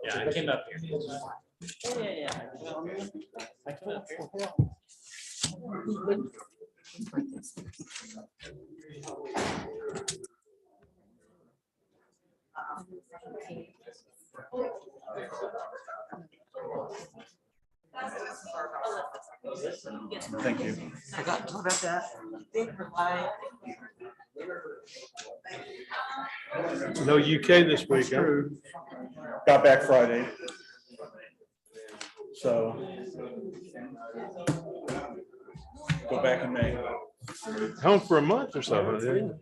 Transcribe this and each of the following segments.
Yeah, I came up here. I came up here. Thank you. Forgot to talk about that. No UK this week. Huh? Got back Friday. So go back in May. Home for a month or so.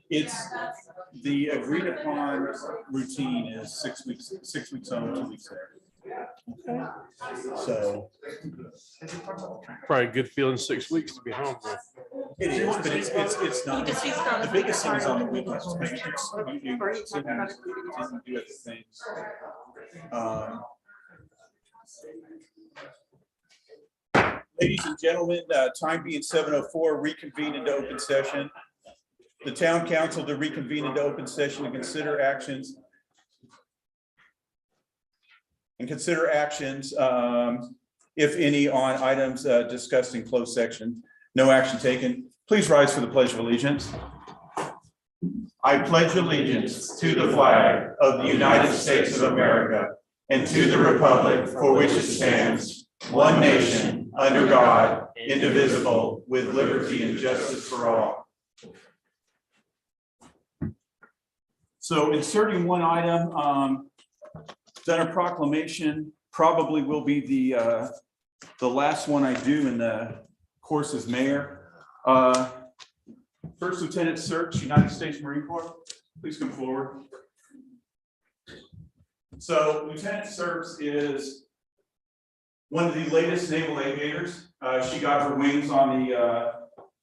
It's the agreed upon routine is 6 weeks, 6 weeks home, 2 weeks there. So Probably a good feeling 6 weeks to be home. it is, but it's not. The biggest thing is on the weekends. You sometimes do other things. Ladies and gentlemen, time being 7:04, reconvene into open session. The town council to reconvene into open session and consider actions. If any, on items discussed in closed section. No action taken. Please rise for the Pledge of Allegiance. I pledge allegiance to the flag of the United States of America and to the republic for which it stands, one nation, under God, indivisible, with liberty and justice for all. So inserting one item, done a proclamation, probably will be the last one I do in the course as mayor. First Lieutenant Search, United States Marine Corps, please come forward. So Lieutenant Search is one of the latest naval aviators. She got her wings on the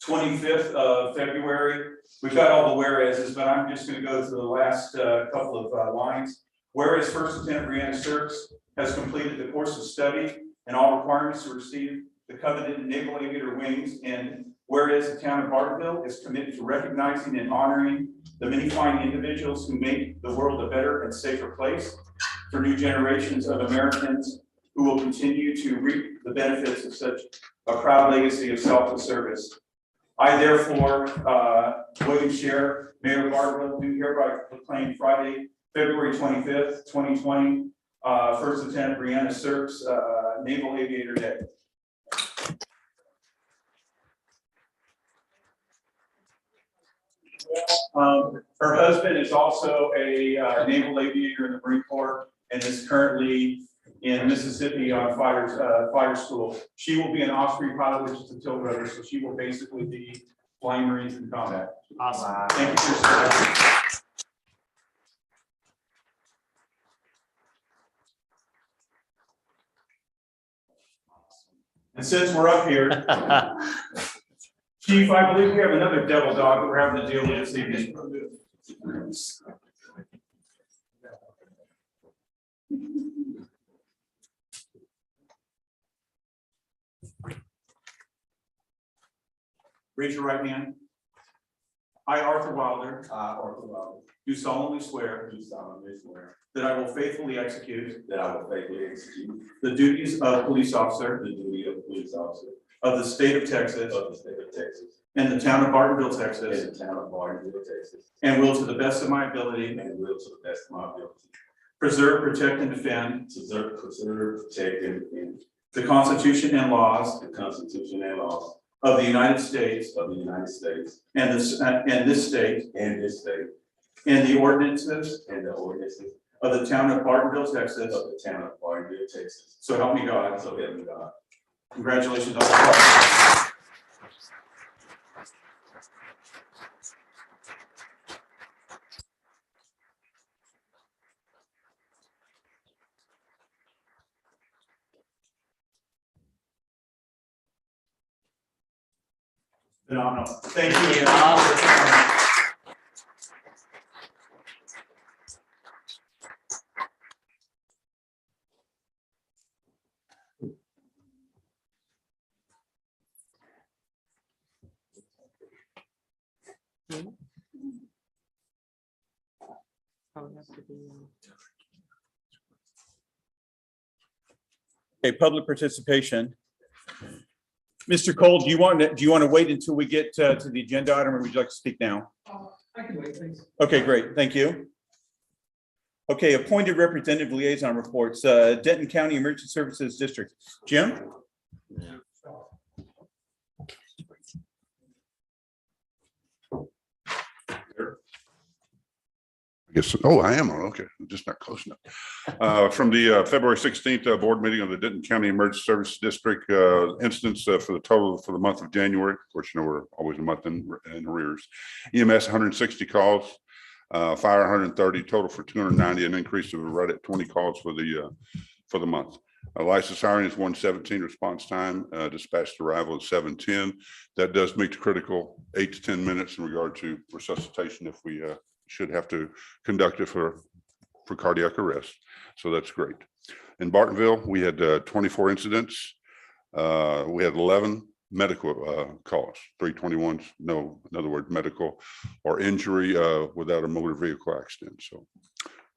25th of February. We've got all the whereases, but I'm just going to go through the last couple of lines. Whereas First Lieutenant Brianna Sturks has completed the course of study and all requirements to receive the coveted Naval Aviator wings, and whereas the town of Bartonville is committed to recognizing and honoring the many fine individuals who make the world a better and safer place for new generations of Americans who will continue to reap the benefits of such a proud legacy of selfless service. I therefore, William Sheriff, Mayor of Bartonville, do hereby proclaim Friday, February 25th, 2020, First Lieutenant Brianna Sturks, Naval Aviator Day. Her husband is also a naval aviator in the Marine Corps and is currently in Mississippi on fighter school. She will be an Osprey pilot, which is a tilt rotor, so she will basically be flying Marines in combat. Awesome. Thank you for your support. And since we're up here, Chief, I believe we have another devil dog that we're having to deal with this evening. Raise your right hand. I, Arthur Wilder, do solemnly swear that I will faithfully execute the duties of police officer of the state of Texas and the town of Bartonville, Texas, and will to the best of my ability preserve, protect, and defend the Constitution and laws of the United States and this state and the ordinances of the town of Bartonville, Texas. So help me God. Congratulations, officer. Phenomenal. Thank you. Probably has to be, Okay, public participation. Mr. Cole, do you want to wait until we get to the agenda item, or would you like to speak now? I can wait, please. Okay, great. Thank you. Okay, appointed representative liaison reports, Denton County Emergency Services District. Jim? I guess, oh, I am on, okay, I'm just not close enough. From the February 16th board meeting of the Denton County Emergency Services District instance for the total for the month of January. Of course, you know, we're always a month in arrears. EMS 160 calls, fire 130, total for 290, an increase of right at 20 calls for the month. Licensed siren is 117, response time, dispatched arrival is 7:10. That does meet the critical 8 to 10 minutes in regard to resuscitation if we should have to conduct it for cardiac arrest. So that's great. In Bartonville, we had 24 incidents. We had 11 medical calls, 321s, no, in other words, medical or injury without a motor vehicle accident. So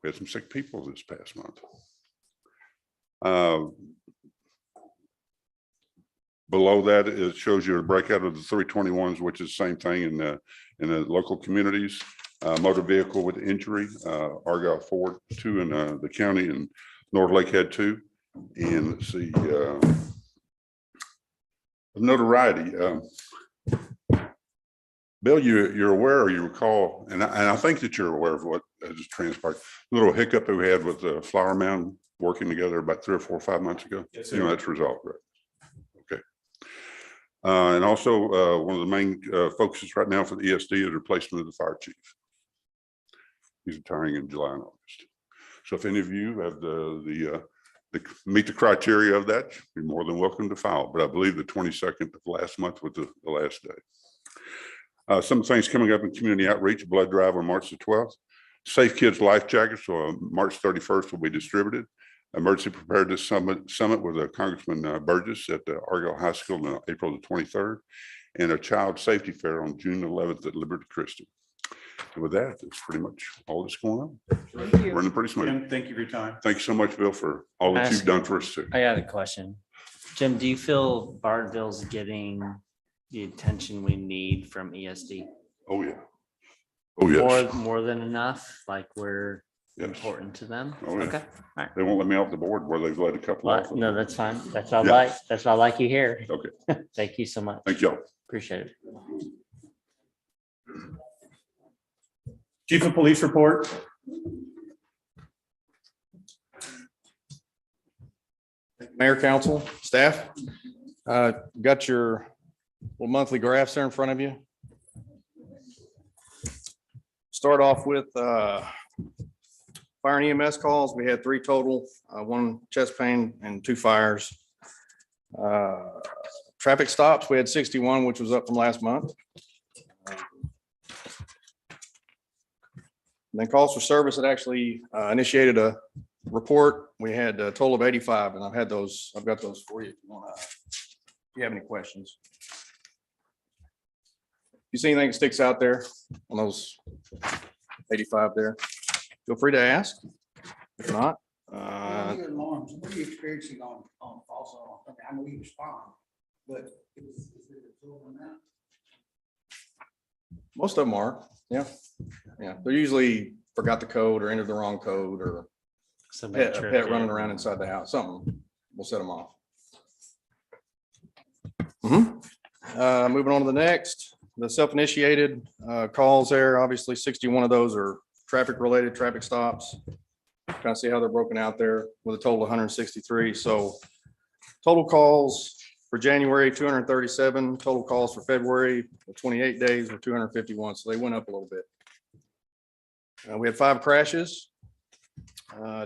we had some sick people this past month. Below that, it shows you a breakout of the 321s, which is the same thing in the local communities. Motor vehicle with injury, Argyle Ford, 2 in the county, and North Lake had 2. And let's see, notoriety. Bill, you're aware, or you recall, and I think that you're aware of what has transpired. A little hiccup that we had with the Flower Mound working together about 3 or 4 or 5 months ago. Yes, You know, sir. that's resolved, right? Okay. And also, one of the main focuses right now for the ESD is replacement of the fire chief. He's retiring in July and August. So if any of you have the meet the criteria of that, you're more than welcome to file. But I believe the 22nd of last month was the last day. Some things coming up in community outreach, blood drive on March the 12th. Safe Kids life jackets on March 31st will be distributed. Emergency preparedness summit with Congressman Burgess at the Argyle High School on April the 23rd, and a child safety fair on June 11th at Liberty Christian. And with that, that's pretty much all that's going on. We're running pretty smooth. Jim, thank you for your time. Thank you so much, Bill, for all that you've done for us too. I got a question. Jim, do you feel Bartonville's getting the attention we need from ESD? Oh, yeah. Oh, yes. More than enough, like we're Yes. important to them? Oh, yeah. Okay, all right. They won't let me off the board where they've let a couple off. Well, no, that's fine. That's all Yeah. like, that's all like you hear. Okay, Thank you so much. thank y'all. Appreciate it. Chief of Police report. Mayor, council, staff, got your little monthly graphs there in front of you. Start off with fire and EMS calls. We had 3 total, 1 chest pain and 2 fires. Traffic stops, we had 61, which was up from last month. Then calls for service, it actually initiated a report. We had a total of 85, and I've got those for you if you have any questions. If you see anything that sticks out there on those 85 there, feel free to ask. If not, Your alarms, what are you experiencing on false alarm? I mean, I know you respond, but is it absorbing that? most of them are, yeah. Yeah, they're usually forgot the code or entered the wrong code, or a pet running around inside the house, something will set them off. Moving on to the next, the self-initiated calls there, obviously 61 of those are traffic related, traffic stops. Kind of see how they're broken out there with a total of 163. So total calls for January, 237, total calls for February, 28 days were 251. So they went up a little bit. We had 5 crashes,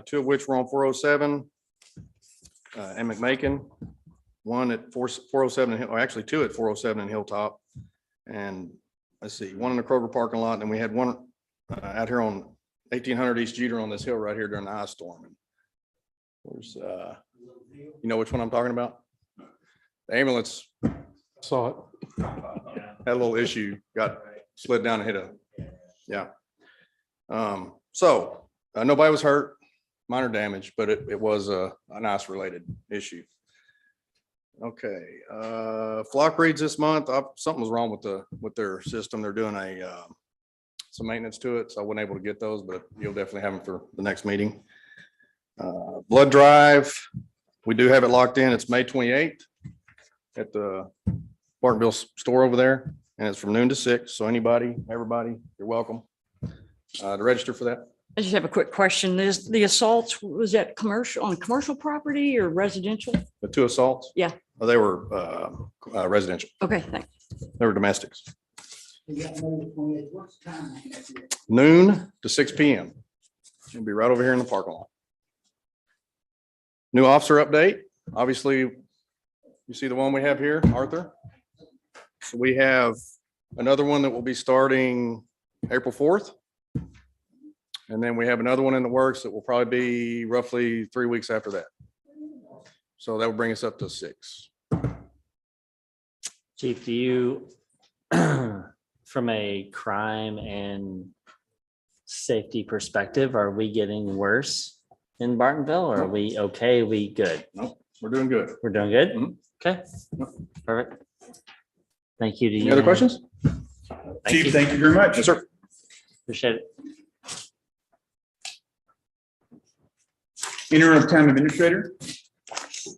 2 of which were on 407 and McMakin, 1 at 407, or actually 2 at 407 and Hilltop. And let's see, 1 in the Kroger parking lot. And we had 1 out here on 1800 East Jeter on this hill right here during the ice storm. And there's, you know which one I'm talking about? The ambulance Saw it. had a little issue, got slid down and hit a, yeah. So nobody was hurt, minor damage, but it was a ice related issue. Okay, flock reads this month, something was wrong with their system. They're doing some maintenance to it, so I wasn't able to get those, but you'll definitely have them for the next meeting. Blood drive, we do have it locked in. It's May 28th at the Bartonville store over there, and it's from noon to 6. So anybody, everybody, you're welcome to register for that. I just have a quick question. Is the assaults, was that commercial, on commercial property or residential? The 2 assaults? Yeah. Oh, they were residential. Okay, thanks. They were domestics. We got May 28th. What's the time? Noon to 6 p.m. It'll be right over here in the parking lot. New officer update. Obviously, you see the one we have here, Arthur. So we have another one that will be starting April 4th. And then we have another one in the works that will probably be roughly 3 weeks after that. So that would bring us up to 6. Chief, do you, from a crime and safety perspective, are we getting worse in Bartonville or are we okay? We good? Nope, we're doing good. We're doing good? Mhm. Okay, perfect. Thank you to you. Any other questions? Chief, thank you very much. Yes, sir. Appreciate it. Interim town administrator.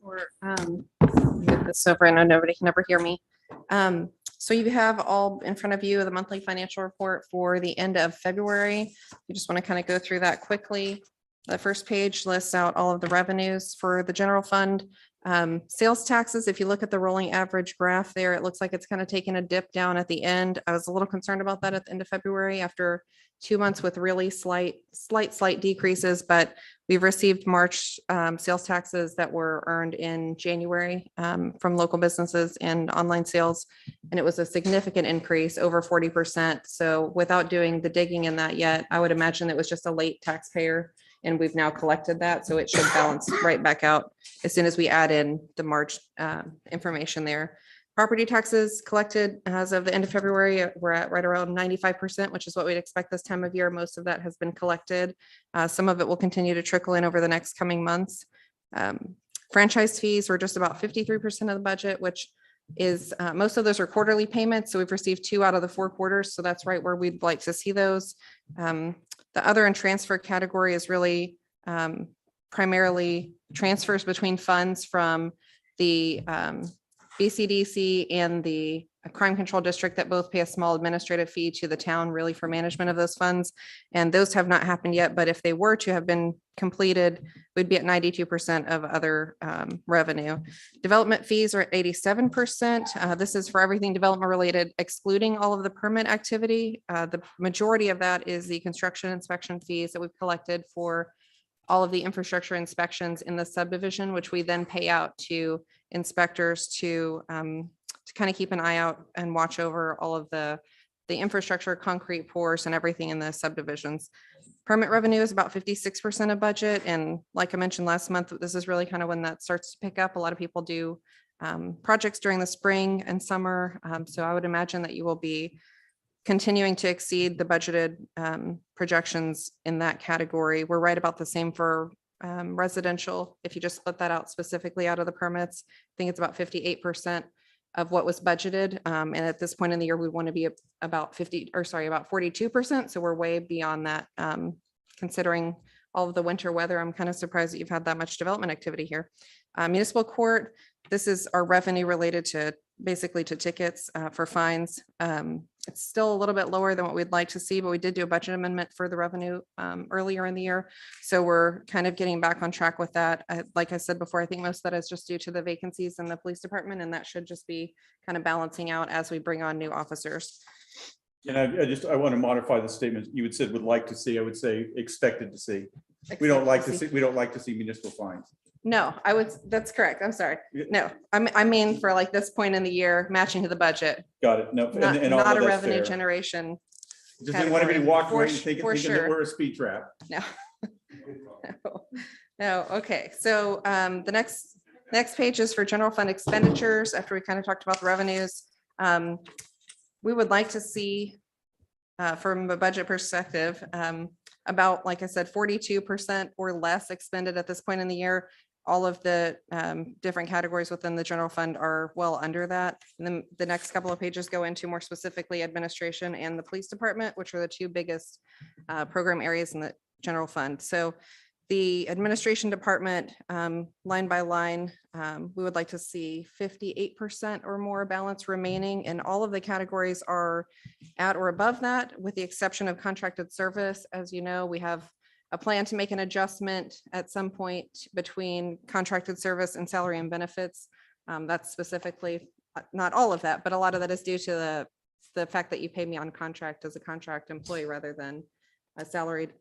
Or, move this over. I know nobody can ever hear me. So you have all in front of you the monthly financial report for the end of February. You just want to kind of go through that quickly. The first page lists out all of the revenues for the general fund. Sales taxes, if you look at the rolling average graph there, it looks like it's kind of taking a dip down at the end. I was a little concerned about that at the end of February after 2 months with really slight decreases, but we've received March sales taxes that were earned in January from local businesses and online sales. And it was a significant increase, over 40%. So without doing the digging in that yet, I would imagine it was just a late taxpayer and we've now collected that. So it should balance right back out as soon as we add in the March information there. Property taxes collected as of the end of February, we're at right around 95%, which is what we'd expect this time of year. Most of that has been collected. Some of it will continue to trickle in over the next coming months. Franchise fees were just about 53% of the budget, which is most of those are quarterly payments. So we've received 2 out of the 4 quarters. So that's right where we'd like to see those. The other and transfer category is really primarily transfers between funds from the BCDC and the Crime Control District that both pay a small administrative fee to the town really for management of those funds. And those have not happened yet, but if they were to have been completed, we'd be at 92% of other revenue. Development fees are at 87%. This is for everything development related, excluding all of the permit activity. The majority of that is the construction inspection fees that we've collected for all of the infrastructure inspections in the subdivision, which we then pay out to inspectors to kind of keep an eye out and watch over all of the infrastructure, concrete pours and everything in the subdivisions. Permit revenue is about 56% of budget. And like I mentioned last month, this is really kind of when that starts to pick up. A lot of people do projects during the spring and summer. So I would imagine that you will be continuing to exceed the budgeted projections in that category. We're right about the same for residential. If you just split that out specifically out of the permits, I think it's about 58% of what was budgeted. And at this point in the year, we want to be about 42%. So we're way beyond that. Considering all of the winter weather, I'm kind of surprised that you've had that much development activity here. Municipal court, this is our revenue related to basically to tickets for fines. It's still a little bit lower than what we'd like to see, but we did do a budget amendment for the revenue earlier in the year. So we're kind of getting back on track with that. Like I said before, I think most of that is just due to the vacancies in the police department, and that should just be kind of balancing out as we bring on new officers. And I want to modify the statement. You had said would like to see, I would say expected to see. We don't like to see municipal fines. No, that's correct. I'm sorry. No, I mean, for like this point in the year, matching to the budget, Got it. No. not all a that's revenue fair. generation. Just didn't want anybody to walk For away and sh- thinking for that sure. we're a speed trap. No. No, okay. So the next page is for general fund expenditures. After we kind of talked about the revenues. We would like to see from a budget perspective, about, like I said, 42% or less expended at this point in the year. all of the different categories within the general fund are well under that. And then the next couple of pages go into more specifically administration and the police department, which are the two biggest program areas in the general fund. So the administration department, line by line, we would like to see 58% or more balance remaining, and all of the categories are at or above that, with the exception of contracted service. As you know, we have a plan to make an adjustment at some point between contracted service and salary and benefits. That's specifically, not all of that, but a lot of that is due to the fact that you pay me on contract as a contract employee rather than a salaried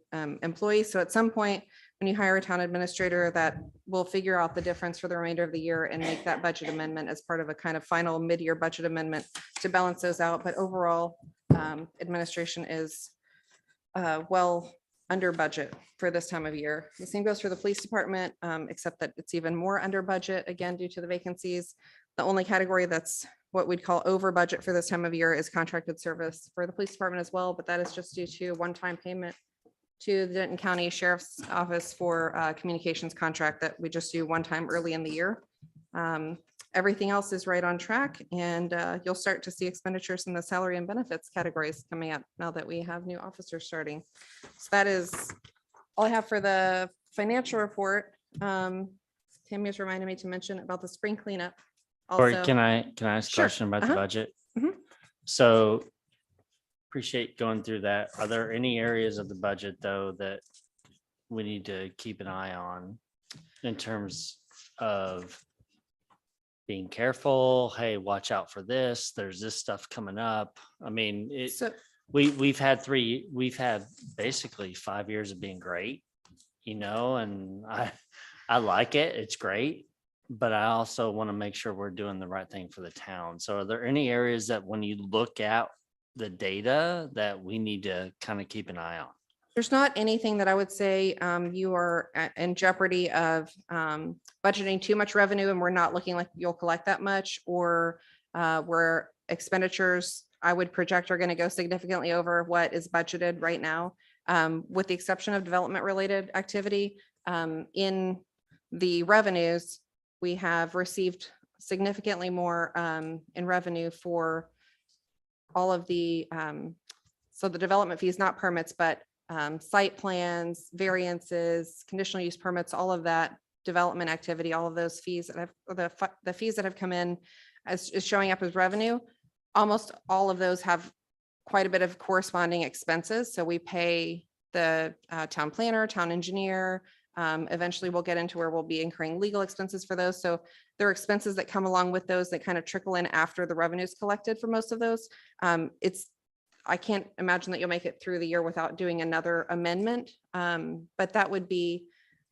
employee. So at some point, when you hire a town administrator, that will figure out the difference for the remainder of the year and make that budget amendment as part of a kind of final mid-year budget amendment to balance those out. But overall, administration is well under budget for this time of year. The same goes for the police department, except that it's even more under budget, again, due to the vacancies. The only category that's what we'd call over budget for this time of year is contracted service for the police department as well, but that is just due to one-time payment to the Denton County Sheriff's Office for a communications contract that we just do one time early in the year. Everything else is right on track, and you'll start to see expenditures in the salary and benefits categories coming up now that we have new officers starting. So that is all I have for the financial report. Tammy has reminded me to mention about the spring cleanup. Or Also, can I ask a Sure. question about the Uh-huh. budget? Mhm. So appreciate going through that. Are there any areas of the budget, though, that we need to keep an eye on in terms of being careful? Hey, watch out for this. There's this stuff coming up. I mean, so we've had basically 5 years of being great, and I like it. It's great. But I also want to make sure we're doing the right thing for the town. So are there any areas that when you look at the data that we need to kind of keep an eye on? there's not anything that I would say you are in jeopardy of budgeting too much revenue and we're not looking like you'll collect that much, or where expenditures I would project are going to go significantly over what is budgeted right now, with the exception of development related activity. In the revenues, we have received significantly more in revenue for all of the, so the development fees, not permits, but site plans, variances, conditional use permits, all of that development activity, all of those fees that have, the fees that have come in as is showing up as revenue. Almost all of those have quite a bit of corresponding expenses. So we pay the town planner, town engineer. Eventually we'll get into where we'll be incurring legal expenses for those. So there are expenses that come along with those that kind of trickle in after the revenue is collected for most of those. I can't imagine that you'll make it through the year without doing another amendment. But that would be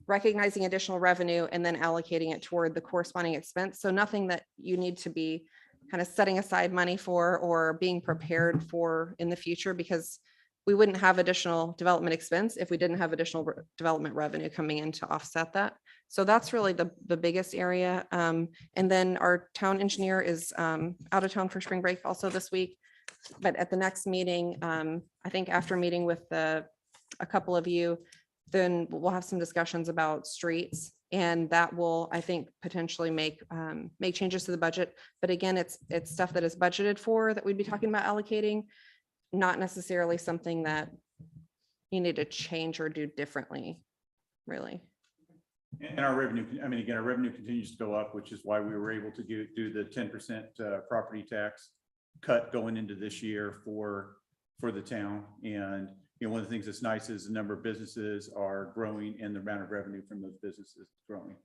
recognizing additional revenue and then allocating it toward the corresponding expense. So nothing that you need to be kind of setting aside money for or being prepared for in the future, because we wouldn't have additional development expense if we didn't have additional development revenue coming in to offset that. So that's really the biggest area. And then our town engineer is out of town for spring break also this week. But at the next meeting, I think after meeting with a couple of you, then we'll have some discussions about streets, and that will, I think, potentially make changes to the budget. But again, it's stuff that is budgeted for that we'd be talking about allocating, not necessarily something that you need to change or do differently, really. And our revenue, I mean, again, our revenue continues to go up, which is why we were able to do the 10% property tax cut going into this year for the town. And one of the things that's nice is the number of businesses are growing and the amount of revenue from those businesses is growing.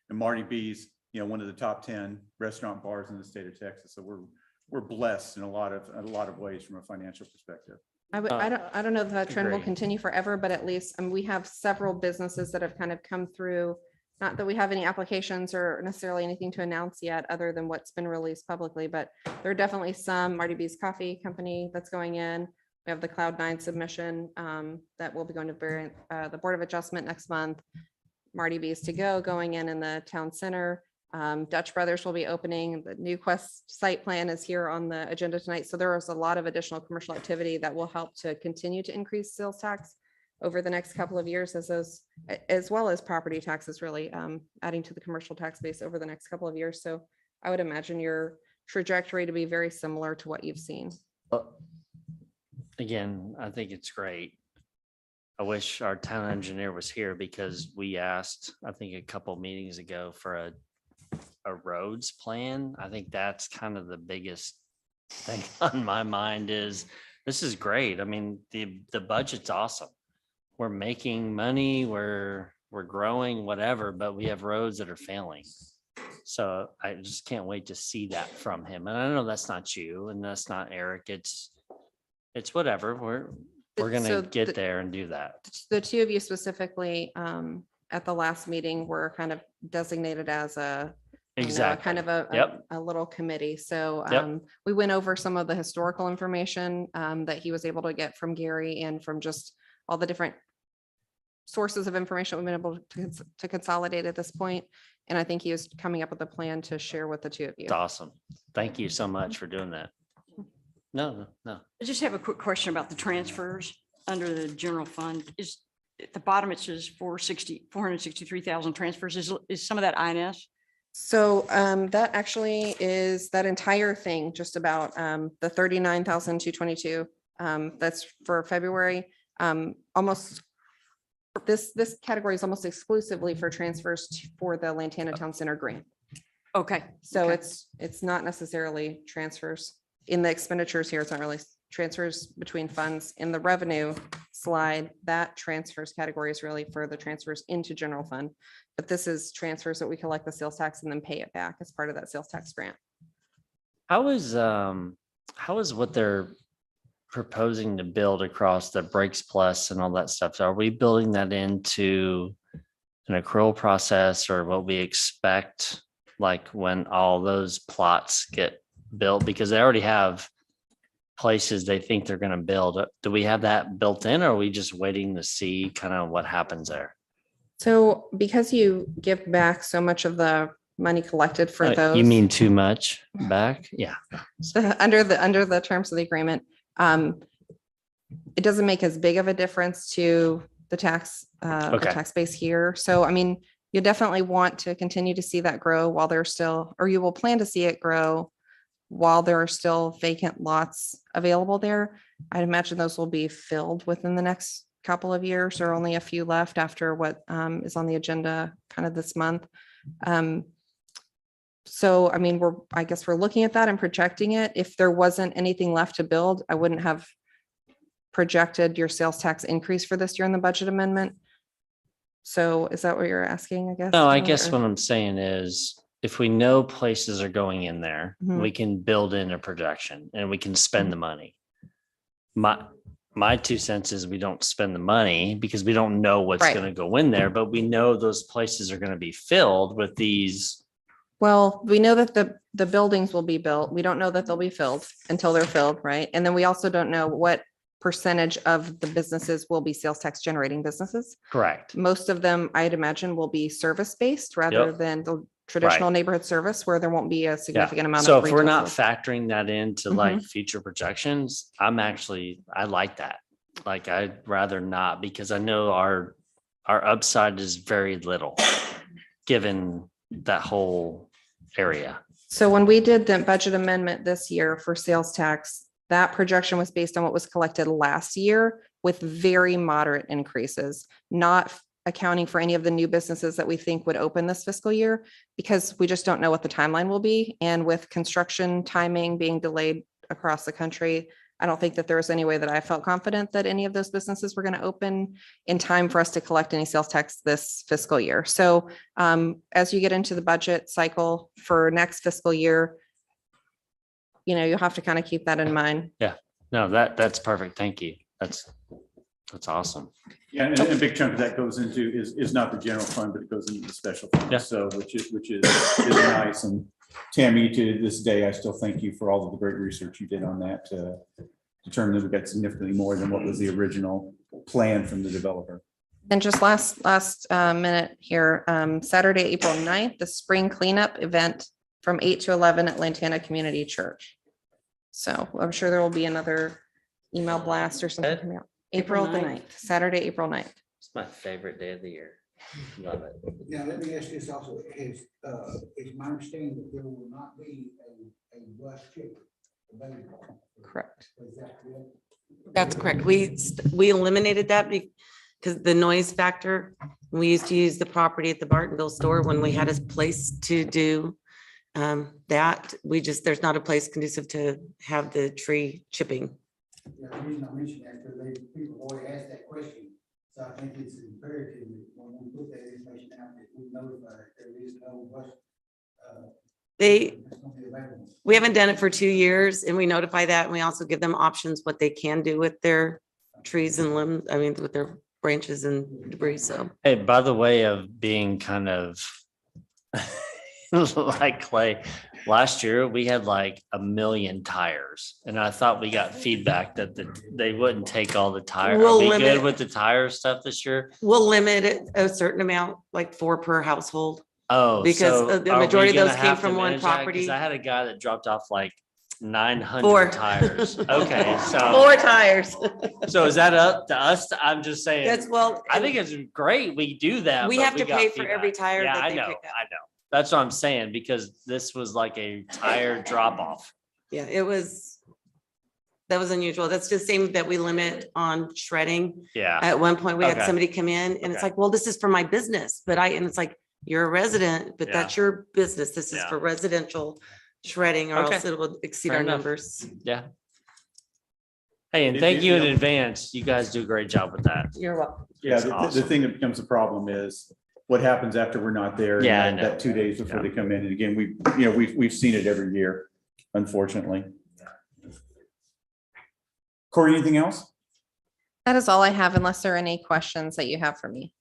And Marty B's, one of the top 10 restaurant bars in the state of Texas. So we're blessed in a lot of ways from a financial perspective. I don't know if that trend will Agreed. continue forever, but at least, we have several businesses that have kind of come through. Not that we have any applications or necessarily anything to announce yet, other than what's been released publicly, but there are definitely some. Marty B's Coffee Company that's going in. We have the Cloud9 submission that will be going to the Board of Adjustment next month. Marty B's To Go going in the town center. Dutch Brothers will be opening. The New Quest site plan is here on the agenda tonight. So there is a lot of additional commercial activity that will help to continue to increase sales tax over the next couple of years as those, as well as property taxes really, adding to the commercial tax base over the next couple of years. So I would imagine your trajectory to be very similar to what you've seen. Again, I think it's great. I wish our town engineer was here because we asked, I think a couple meetings ago for a roads plan. I think that's kind of the biggest thing on my mind is this is great. I mean, the budget's awesome. We're making money, we're growing, whatever, but we have roads that are failing. So I just can't wait to see that from him. And I know that's not you and that's not Eric. It's whatever. We're So gonna get there and do that. The two of you specifically, at the last meeting were kind of designated as a, you know, Exactly. kind of Yep. a little committee. So Yep. we went over some of the historical information that he was able to get from Gary and from just all the different sources of information we've been able to consolidate at this point. And I think he was coming up with a plan to share with the two of you. It's awesome. Thank you so much for doing that. No. I just have a quick question about the transfers under the general fund. Is at the bottom, it says 463,000 transfers. Is some of that INS? So that actually is that entire thing, just about the 39,222. That's for February. Almost this category is almost exclusively for transfers for the Lantana Town Center grant. Okay. So okay. it's not necessarily transfers in the expenditures here. It's not really transfers between funds. In the revenue slide, that transfers category is really for the transfers into general fund. But this is transfers that we collect the sales tax and then pay it back as part of that sales tax grant. How is what they're proposing to build across the Breaks Plus and all that stuff? So are we building that into an accrual process or what we expect, like when all those plots get built? Because they already have places they think they're going to build. Do we have that built in or are we just waiting to see kind of what happens there? So because you give back so much of the money collected for those. You mean too much back? Yeah. Under the terms of the agreement, it doesn't make as big of a difference to the tax base here. So, I mean, you definitely want to continue to see that grow while there's still, or you will plan to see it grow while there are still vacant lots available there. I'd imagine those will be filled within the next couple of years, or only a few left after what is on the agenda kind of this month. So, I mean, I guess we're looking at that and projecting it. If there wasn't anything left to build, I wouldn't have projected your sales tax increase for this year in the budget amendment. So is that what you're asking, I guess? No, I guess what I'm saying is if we know places are going in there, Mhm. we can build in a projection and we can spend the money. My 2 cents is we don't spend the money because we don't know what's Right. going to go in there, but we know those places are going to be filled with these. Well, we know that the buildings will be built. We don't know that they'll be filled until they're filled, right? And then we also don't know what percentage of the businesses will be sales tax generating businesses. Correct. Most of them, I'd imagine, will be service-based rather Yep. than the traditional neighborhood service where there won't be a Yeah. significant amount of. So if we're retail not sales. factoring that into like future projections, I like that. Like I'd rather not because I know our upside is very little given that whole area. So when we did the budget amendment this year for sales tax, that projection was based on what was collected last year with very moderate increases, not accounting for any of the new businesses that we think would open this fiscal year, because we just don't know what the timeline will be. And with construction timing being delayed across the country, I don't think that there was any way that I felt confident that any of those businesses were going to open in time for us to collect any sales tax this fiscal year. So as you get into the budget cycle for next fiscal year, you'll have to kind of keep that in mind. No, that's perfect. Thank you. That's awesome. Yeah, and a big chunk of that goes into is not the general fund, but it goes into the special fund. Yeah. So which is nice. And Tammy, to this day, I still thank you for all of the great research you did on that to determine that we got significantly more than what was the original plan from the developer. And just last minute here, Saturday, April 9th, the spring cleanup event from 8 to 11 at Lantana Community Church. So I'm sure there will be another email blast or something coming out. April the 9th. 9th, Saturday, April 9th. It's my favorite day of the year. Love it. Now, let me ask this also, is my understanding that there will not be a bus trip available? Correct. Is that correct? That's correct. We eliminated that because the noise factor. We used to use the property at the Bartonville store when we had a place to do that. There's not a place conducive to have the tree chipping. Yeah, the reason I mention that, because people already asked that question. So I think it's imperative that when we put that information out, that we notify that there is no bus. That's gonna be available. We haven't done it for 2 years and we notify that. And we also give them options what they can do with their trees and limbs, with their branches and debris. So Hey, by the way of being kind of like Clay, last year we had like 1 million tires. And I thought we got feedback that they wouldn't take all the tires. Are We'll we limit- good with the tire stuff this year? we'll limit it a certain amount, like 4 per household. Oh, Because, so the are we majority of gonna those came have from to one manage that? 'Cause property. I had a guy that dropped off like 900 4. tires. Okay, so 4 tires. so is that up to us? I'm just saying. That's well. I think it's great. We do that. We but have to got pay for every feedback. tire Yeah, that I they know. pick up. I know. That's what I'm saying because this was like a tire drop off. Yeah, that was unusual. That's the same that we limit on shredding. Yeah. At one point, we had Okay. somebody come in and it's Okay. like, well, this is for my business, and it's like, you're a resident, but Yeah. that's your business. This is Yeah. for residential shredding or Okay. else it will exceed Fair our enough. numbers. Yeah. Hey, and If- thank if- you in yeah. advance. You guys do a great job with that. You're welcome. Yeah, It's the awesome. thing that becomes a problem is what happens after we're not there. and Yeah, I that- know. That 2 days before Yeah. they come in. And again, we've seen it every year, unfortunately. Corey, anything else? That is all I have unless there are any questions that you have for me.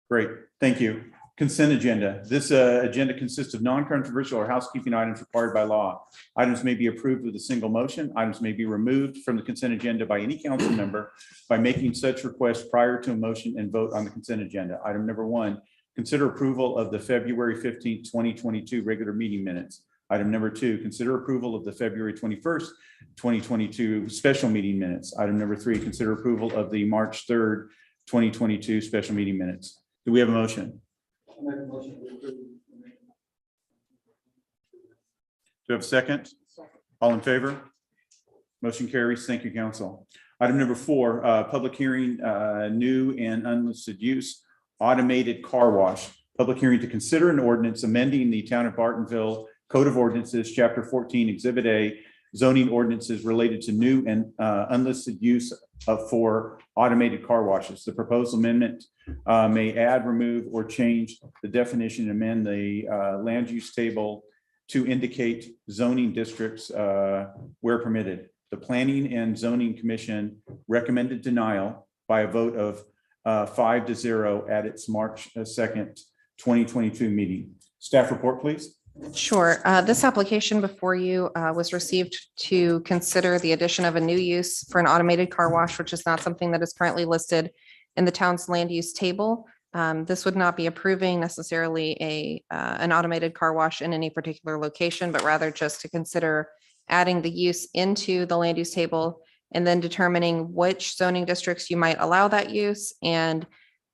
Great, thank you. Consent agenda. This agenda consists of non-controversial or housekeeping items required by law. Items may be approved with a single motion. Items may be removed from the consent agenda by any council member by making such request prior to a motion and vote on the consent agenda. Item number 1, consider approval of the February 15th, 2022 regular meeting minutes. Item number 2, consider approval of the February 21st, 2022 special meeting minutes. Item number 3, consider approval of the March 3rd, 2022 special meeting minutes. Do we have a motion? I make a motion to approve. Do we have a second? All in favor? Motion carries. Thank you, council. Item number 4, public hearing, new and unlisted use, automated car wash. Public hearing to consider an ordinance amending the Town of Bartonville Code of Ordinances, Chapter 14, Exhibit A, zoning ordinances related to new and unlisted use for automated car washes. The proposed amendment may add, remove, or change the definition, amend the land use table to indicate zoning districts where permitted. The Planning and Zoning Commission recommended denial by a vote of 5-0 at its March 2nd, 2022 meeting. Staff report, please. Sure. This application before you was received to consider the addition of a new use for an automated car wash, which is not something that is currently listed in the town's land use table. This would not be approving necessarily an automated car wash in any particular location, but rather just to consider adding the use into the land use table and then determining which zoning districts you might allow that use. And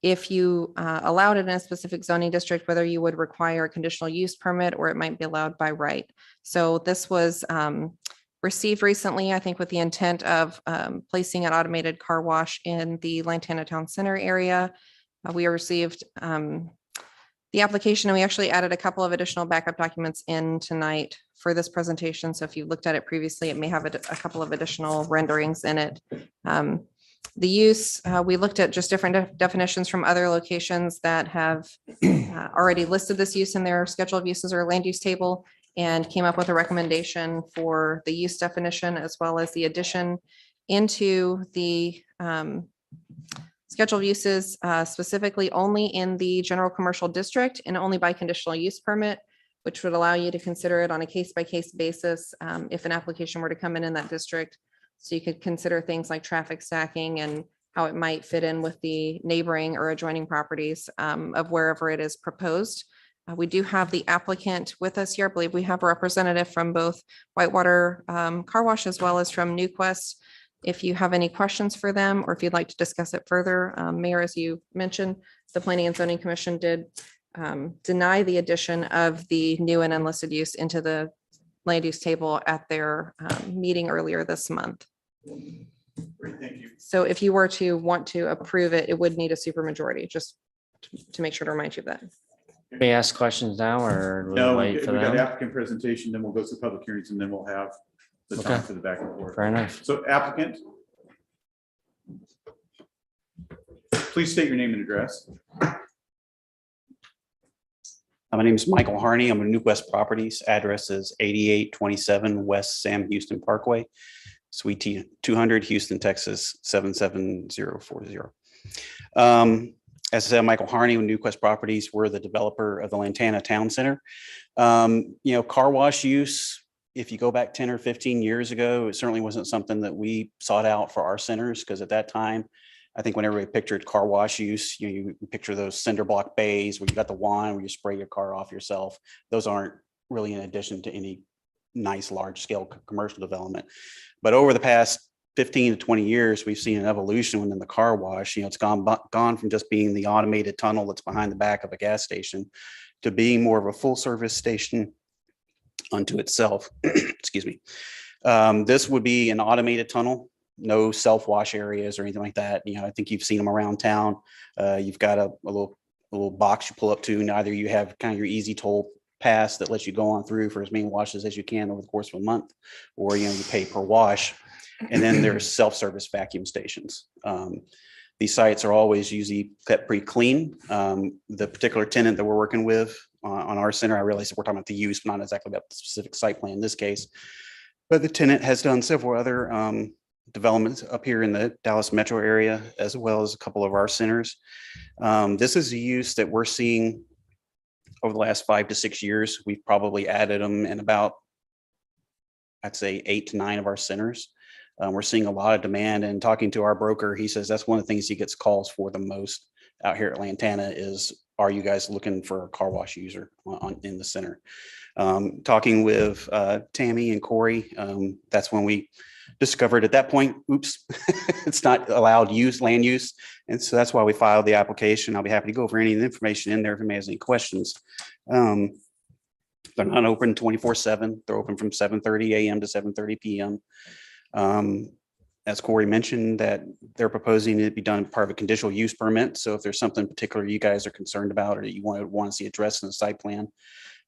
if you allowed it in a specific zoning district, whether you would require a conditional use permit or it might be allowed by right. So this was received recently, I think, with the intent of placing an automated car wash in the Lantana Town Center area. We received the application and we actually added a couple of additional backup documents in tonight for this presentation. So if you looked at it previously, it may have a couple of additional renderings in it. The use, we looked at just different definitions from other locations that have already listed this use in their schedule of uses or land use table and came up with a recommendation for the use definition as well as the addition into the schedule of uses specifically only in the general commercial district and only by conditional use permit, which would allow you to consider it on a case-by-case basis if an application were to come in that district. So you could consider things like traffic stacking and how it might fit in with the neighboring or adjoining properties of wherever it is proposed. We do have the applicant with us here. I believe we have a representative from both Whitewater Car Wash as well as from Newquest. If you have any questions for them, or if you'd like to discuss it further, Mayor, as you mentioned, the Planning and Zoning Commission did deny the addition of the new and unlisted use into the land use table at their meeting earlier this month. Great, thank you. So if you were to want to approve it, it would need a supermajority, just to make sure to remind you of that. We ask questions now or do we No, we wait for got the them? applicant presentation, then we'll go to public hearings, and then we'll have the time Okay. for the back and forth. Fair enough. So applicant, please state your name and address. My name is Michael Harney. I'm with New West Properties. Address is 8827 West Sam Houston Parkway, Suite 200, Houston, Texas, 77040. As I said, Michael Harney with New West Properties. We're the developer of the Lantana Town Center. Car wash use, if you go back 10 or 15 years ago, it certainly wasn't something that we sought out for our centers, because at that time, I think when everybody pictured car wash use, you picture those cinder block bays where you got the wand where you spray your car off yourself. Those aren't really in addition to any nice large scale commercial development. But over the past 15 to 20 years, we've seen an evolution within the car wash. It's gone from just being the automated tunnel that's behind the back of a gas station to being more of a full service station unto itself. Excuse me. This would be an automated tunnel, no self-wash areas or anything like that. I think you've seen them around town. You've got a little box you pull up to, and either you have kind of your easy toll pass that lets you go on through for as many washes as you can over the course of a month, or you pay per wash. And then there's self-service vacuum stations. These sites are always usually kept pretty clean. The particular tenant that we're working with on our center, I realize that we're talking about the use, not exactly about the specific site plan in this case, but the tenant has done several other developments up here in the Dallas metro area, as well as a couple of our centers. This is a use that we're seeing over the last 5 to 6 years. We've probably added them in about, I'd say 8 to 9 of our centers. We're seeing a lot of demand, and talking to our broker, he says that's one of the things he gets calls for the most out here at Lantana is, are you guys looking for a car wash user in the center? Talking with Tammy and Corey, that's when we discovered at that point, oops, it's not allowed land use. And so that's why we filed the application. I'll be happy to go over any of the information in there if anybody has any questions. They're not open 24/7. They're open from 7:30 a.m. to 7:30 p.m. As Corey mentioned, that they're proposing it be done part of a conditional use permit. So if there's something particular you guys are concerned about or that you want to see addressed in the site plan,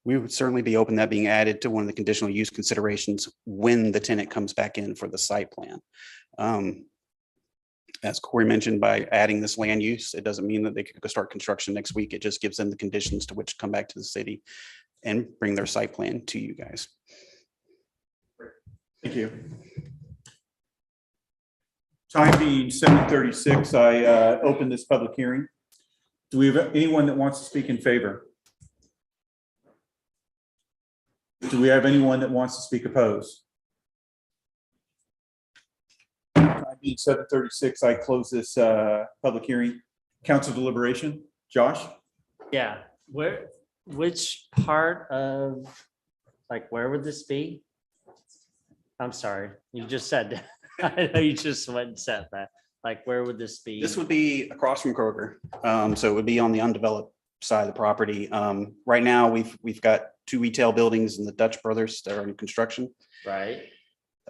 we would certainly be open to that being added to one of the conditional use considerations when the tenant comes back in for the site plan. As Corey mentioned, by adding this land use, it doesn't mean that they could go start construction next week. It just gives them the conditions to which come back to the city and bring their site plan to you guys. Thank you. Time being 7:36, I open this public hearing. Do we have anyone that wants to speak in favor? Do we have anyone that wants to speak opposed? Time being 7:36, I close this public hearing. Council deliberation. Josh? Yeah, which part of, where would this be? I'm sorry, you just said that. I know you just went and said that. Where would this be? This would be across from Kroger. So it would be on the undeveloped side of the property. Right now, we've got 2 retail buildings in the Dutch Brothers that are in construction. Right.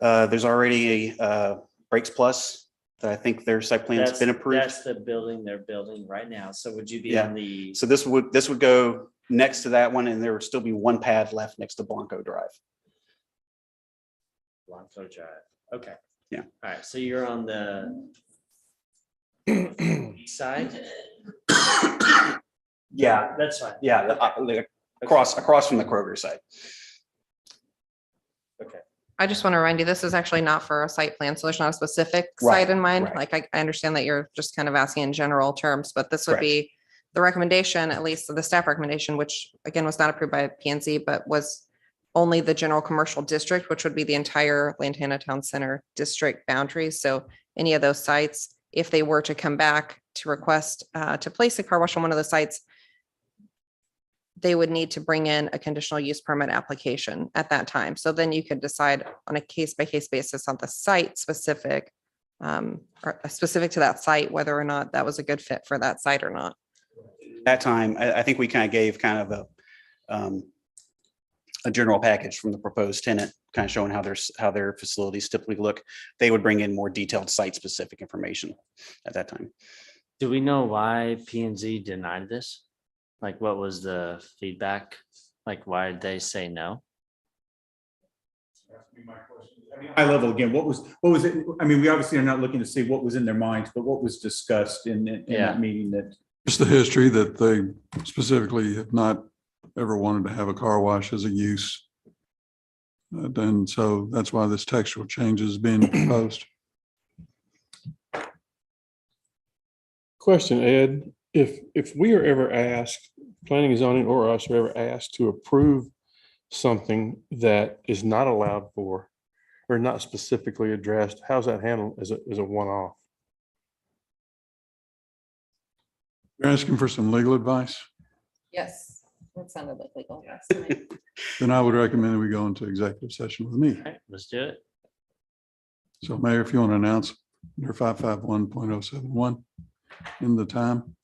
There's already a Breaks Plus that I think their site plan has been approved. That's the building they're building right now. So would you be Yeah. on the? So this would go next to that one, and there would still be one pad left next to Blanco Drive. Blanco Drive. Okay. Yeah. All right. So you're on the east side? Yeah, That's fine. yeah, across from the Kroger site. I just want to remind you, this is actually not for a site plan, so there's not a specific Right, site in mind. right. I understand that you're just kind of asking in general terms, but this would Correct. be the recommendation, at least the staff recommendation, which again was not approved by P and Z, but was only the general commercial district, which would be the entire Lantana Town Center district boundaries. So any of those sites, if they were to come back to request to place a car wash on one of the sites, they would need to bring in a conditional use permit application at that time. So then you could decide on a case by case basis on the site specific or specific to that site, whether or not that was a good fit for that site or not. That time, I think we kind of gave kind of a general package from the proposed tenant, kind of showing how their facilities typically look. They would bring in more detailed site-specific information at that time. Do we know why P and Z denied this? Like, what was the feedback? Like, why did they say no? High level again, what was it? I mean, we obviously are not looking to see what was in their minds, but what was discussed in Yeah. that meeting that. Just the history that they specifically have not ever wanted to have a car wash as a use. And so that's why this textual change is being proposed. Question, Ed, if we are ever asked, planning and zoning or us are ever asked to approve something that is not allowed for or not specifically addressed, how's that handled as a one-off? You're asking for some legal advice? Yes, that sounded like legal. Then I would recommend that we go into executive session with me. All right, let's do it. So Mayor, if you want to announce your 551.071 in the time.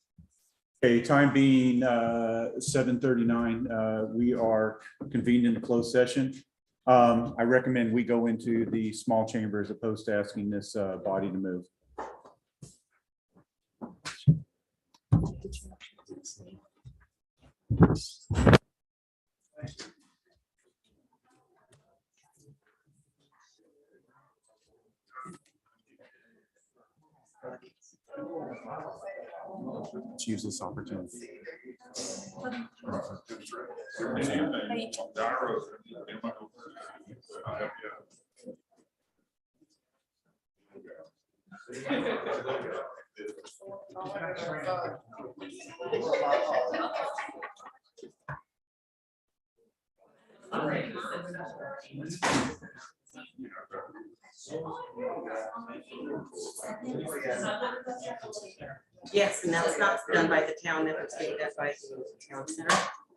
Okay, time being 7:39, we are convened in a closed session. I recommend we go into the small chamber as opposed to asking this body to move. Let's use this opportunity. Yes, and that's not done by the town, that was being done by the town center.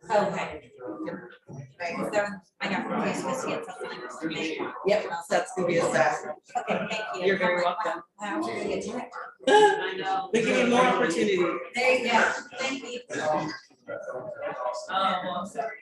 Okay. I got confused with something. Yep, that's gonna be a fact. Okay, thank you. You're very welcome. How are you doing? I know. We give you more opportunity. There you go. Thank you. Oh, I'm sorry.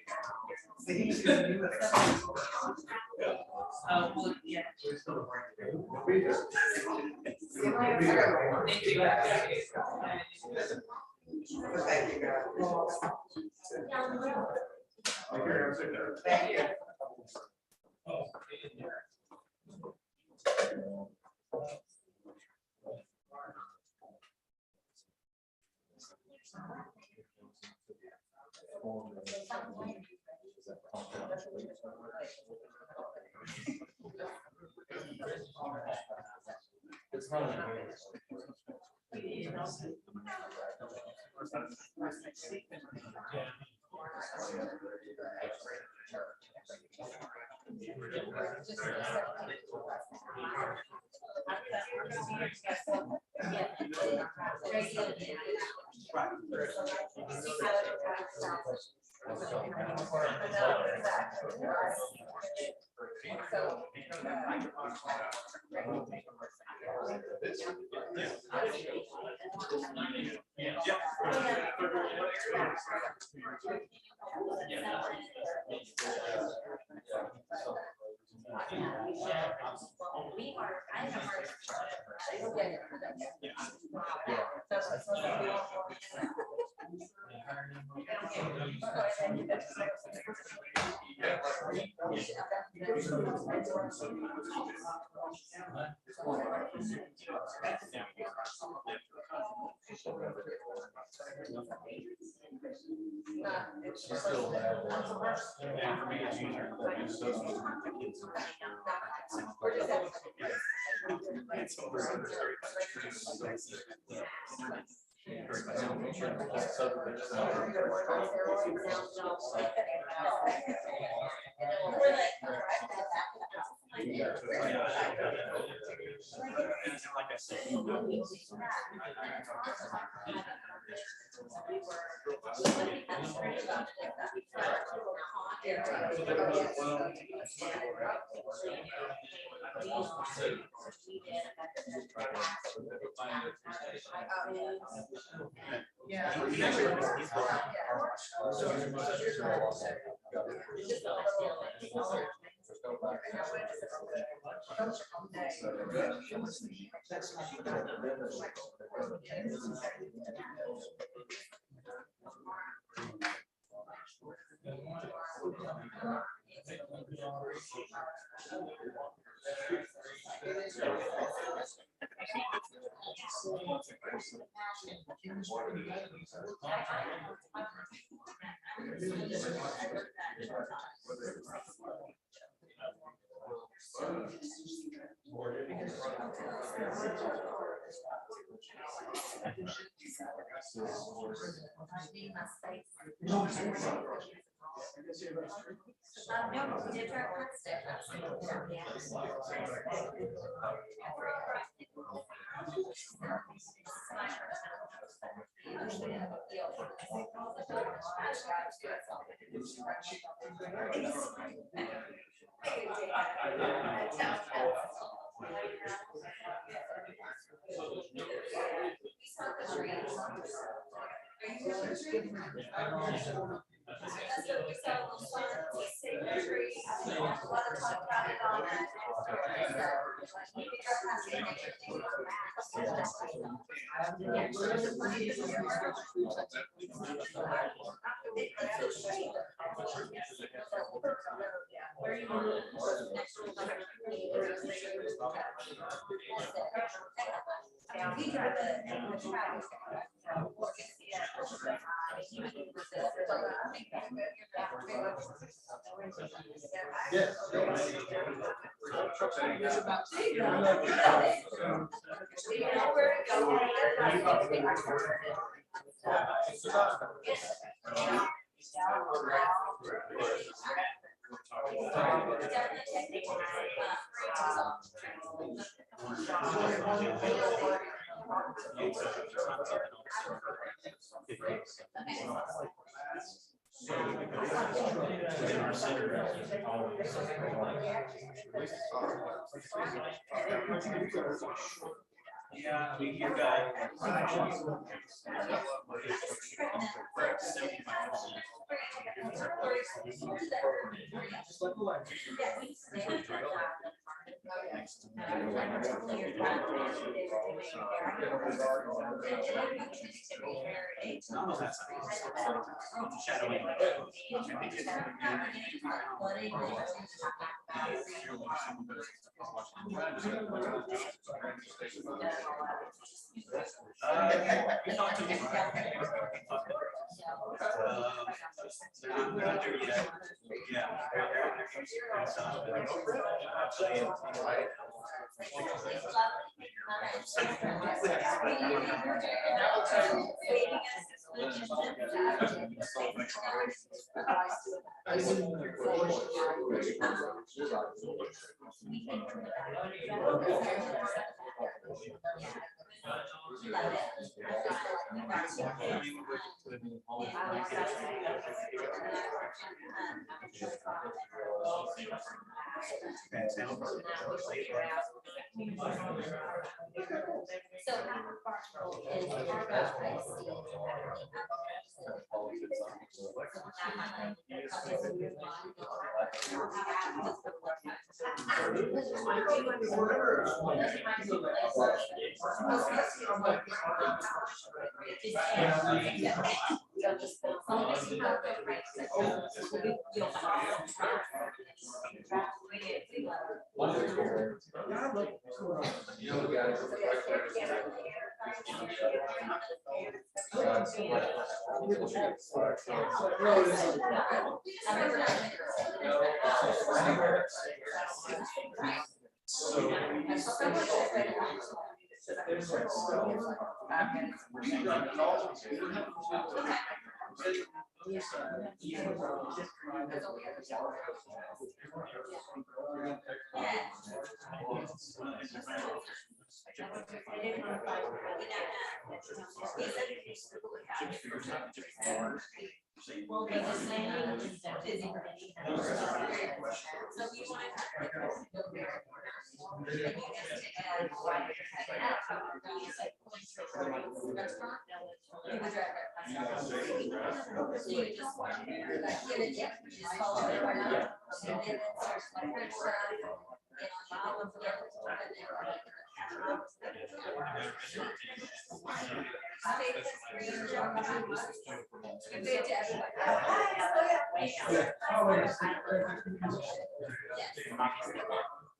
Well, yeah. No, we did try Wednesday. We drive the truck. Yeah, you got.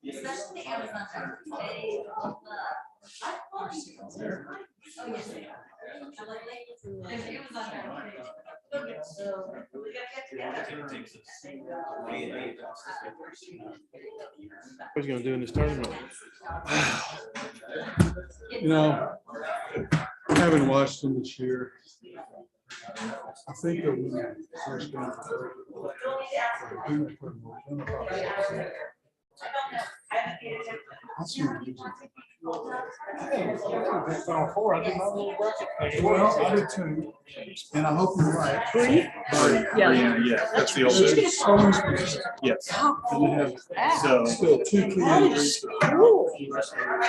Especially Amazon. They love What's he gonna do in this tournament? You know, having watched them this year, I think that we first got. Well, I did too, and I hope you're right. Yeah, that's the oldest. Yes. So, Still two kids.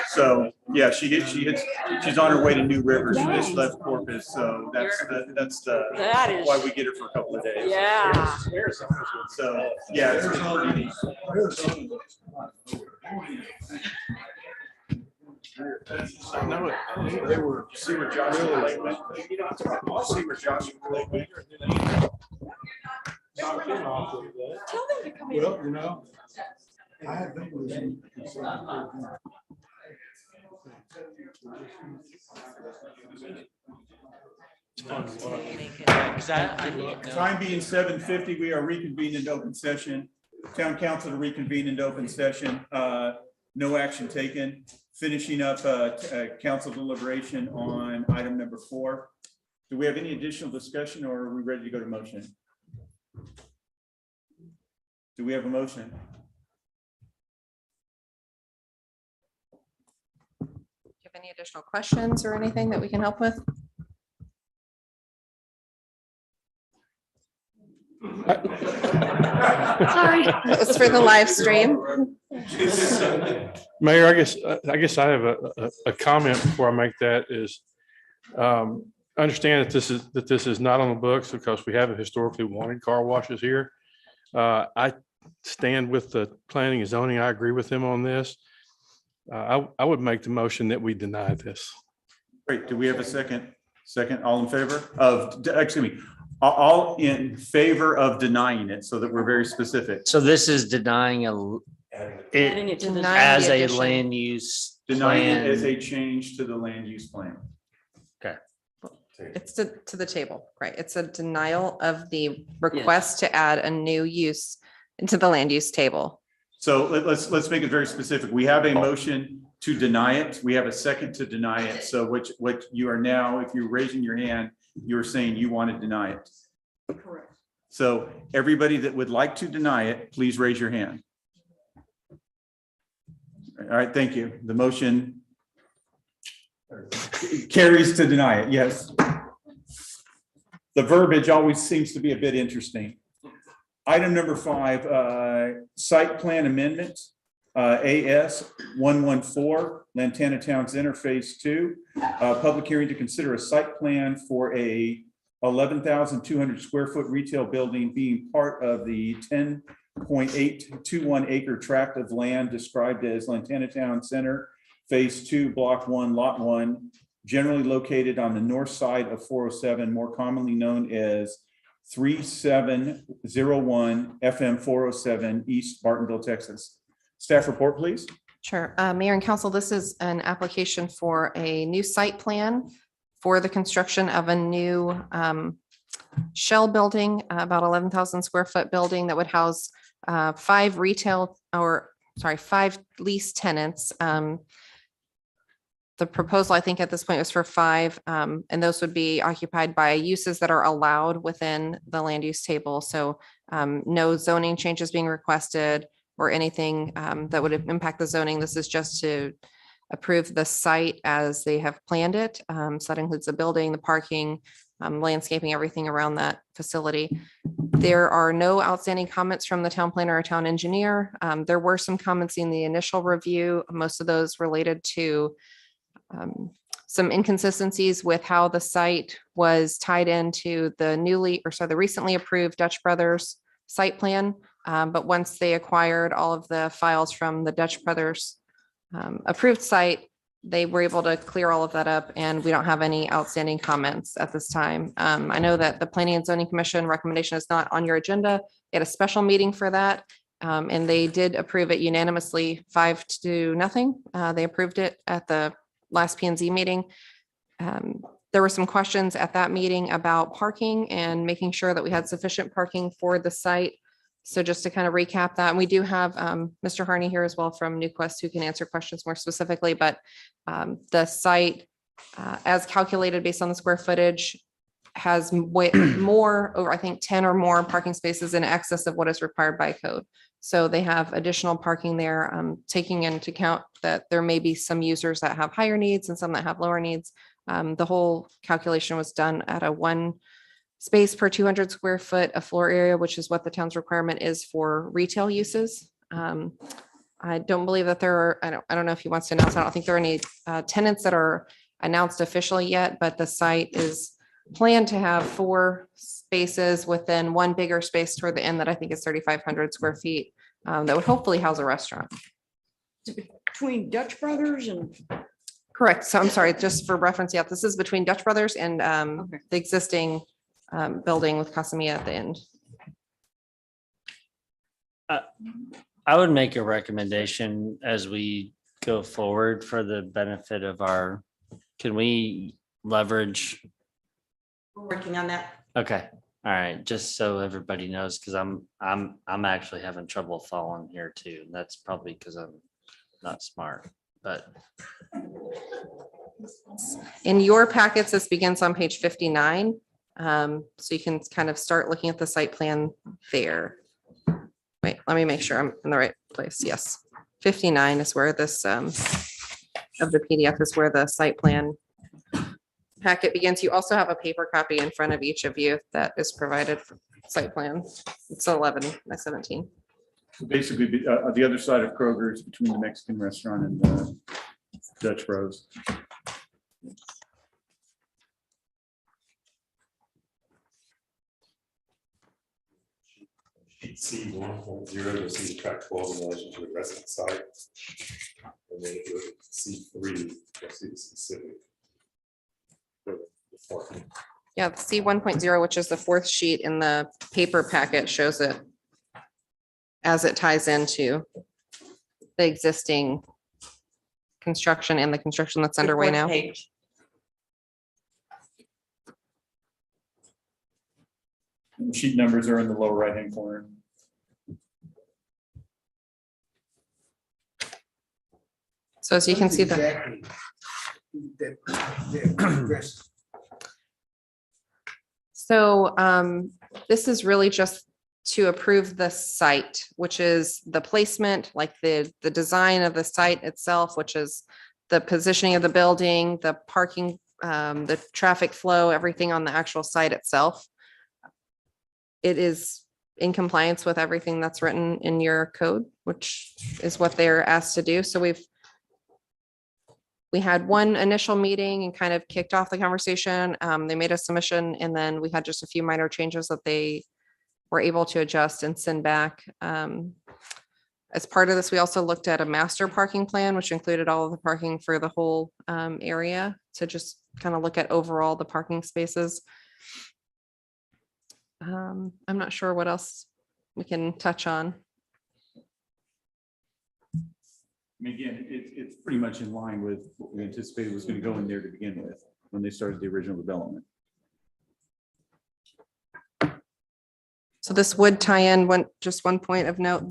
so, yeah, she's on her way to New River. She just left Corpus, so that's That is- why we get her for a couple of days. Yeah. So, yeah. it's- I know it. They were, see where Joshua Clay went? See where Joshua Clay went? Tell them to come in. Well, you know, I have been with him. Time being 7:50, we are reconvened in open session. Town council to reconvene in open session. No action taken. Finishing up council deliberation on item number 4. Do we have any additional discussion or are we ready to go to motion? Do we have a motion? Do you have any additional questions or anything that we can help with? Sorry. That was for the live stream. Mayor, I guess I have a comment before I make that is, understand that this is not on the books because we haven't historically wanted car washes here. I stand with the planning and zoning. I agree with them on this. I would make the motion that we deny this. Great. Do we have a second? Second, all in favor of, excuse me, all in favor of denying it so that we're very specific. So this is denying Adding it it to the- Denying as the a addition. land use Denying it as plan. a change to the land use plan. It's to the table, right? It's a denial of the request to add a new use into the land use table. So let's make it very specific. We have a motion to deny it. We have a second to deny it. So what you are now, if you're raising your hand, you're saying you want to deny it. Correct. So everybody that would like to deny it, please raise your hand. All right, thank you. The motion carries to deny it, yes. The verbiage always seems to be a bit interesting. Item number 5, site plan amendment, AS 114, Lantana Town Center Phase 2. Public hearing to consider a site plan for a 11,200 square foot retail building being part of the 10.821 acre tract of land described as Lantana Town Center Phase 2, Block 1, Lot 1, generally located on the north side of 407, more commonly known as 3701 FM 407 East Bartonville, Texas. Staff report, please. Sure. Mayor and council, this is an application for a new site plan for the construction of a new shell building, about 11,000 square foot building that would house 5 lease tenants. The proposal, I think at this point was for 5, and those would be occupied by uses that are allowed within the land use table. So no zoning changes being requested or anything that would impact the zoning. This is just to approve the site as they have planned it. So that includes the building, the parking, landscaping, everything around that facility. There are no outstanding comments from the town planner or town engineer. There were some comments in the initial review. Most of those related to some inconsistencies with how the site was tied into the the recently approved Dutch Brothers site plan. But once they acquired all of the files from the Dutch Brothers approved site, they were able to clear all of that up, and we don't have any outstanding comments at this time. I know that the Planning and Zoning Commission recommendation is not on your agenda. They had a special meeting for that, and they did approve it unanimously, 5-0. They approved it at the last P and Z meeting. There were some questions at that meeting about parking and making sure that we had sufficient parking for the site. So just to kind of recap that, and we do have Mr. Harney here as well from Newquest who can answer questions more specifically, but the site as calculated based on the square footage has way more, over I think 10 or more parking spaces in excess of what is required by code. So they have additional parking there, taking into account that there may be some users that have higher needs and some that have lower needs. The whole calculation was done at a 1 space per 200 square foot of floor area, which is what the town's requirement is for retail uses. I don't believe that there are, I don't know if he wants to announce, I don't think there are any tenants that are announced officially yet, but the site is planned to have 4 spaces within 1 bigger space toward the end that I think is 3,500 square feet that would hopefully house a restaurant. Between Dutch Brothers and. Correct. So I'm sorry, just for reference, yeah, this is between Dutch Brothers and the existing building with Casamia at the end. I would make a recommendation as we go forward for the benefit of can we leverage? We're working on that. Okay, all right, just so everybody knows, because I'm actually having trouble following here too. And that's probably because I'm not smart, but. In your packets, this begins on page 59. So you can kind of start looking at the site plan there. Wait, let me make sure I'm in the right place. Yes. 59 is where this of the PDF is where the site plan packet begins. You also have a paper copy in front of each of you that is provided for site plan. It's 11 by 17. Basically, the other side of Kroger is between the Mexican restaurant and Dutch Bros. Sheet C 1.0, you'll see the track 12 in relation to the resident site. And then if you look at C3, you'll see the specific. Yeah, C 1.0, which is the 4th sheet in the paper packet, shows it as it ties into the existing construction and the construction that's underway now. Page. The sheet numbers are in the lower right-hand corner. So as you can see that. Exactly that address. So this is really just to approve the site, which is the placement, like the design of the site itself, which is the positioning of the building, the parking, the traffic flow, everything on the actual site itself. It is in compliance with everything that's written in your code, which is what they're asked to do. So we had one initial meeting and kind of kicked off the conversation. They made a submission, and then we had just a few minor changes that they were able to adjust and send back. As part of this, we also looked at a master parking plan, which included all of the parking for the whole area to just kind of look at overall the parking spaces. I'm not sure what else we can touch on. I mean, again, it's pretty much in line with what we anticipated was going to go in there to begin with when they started the original development. So this would tie in just one point of note,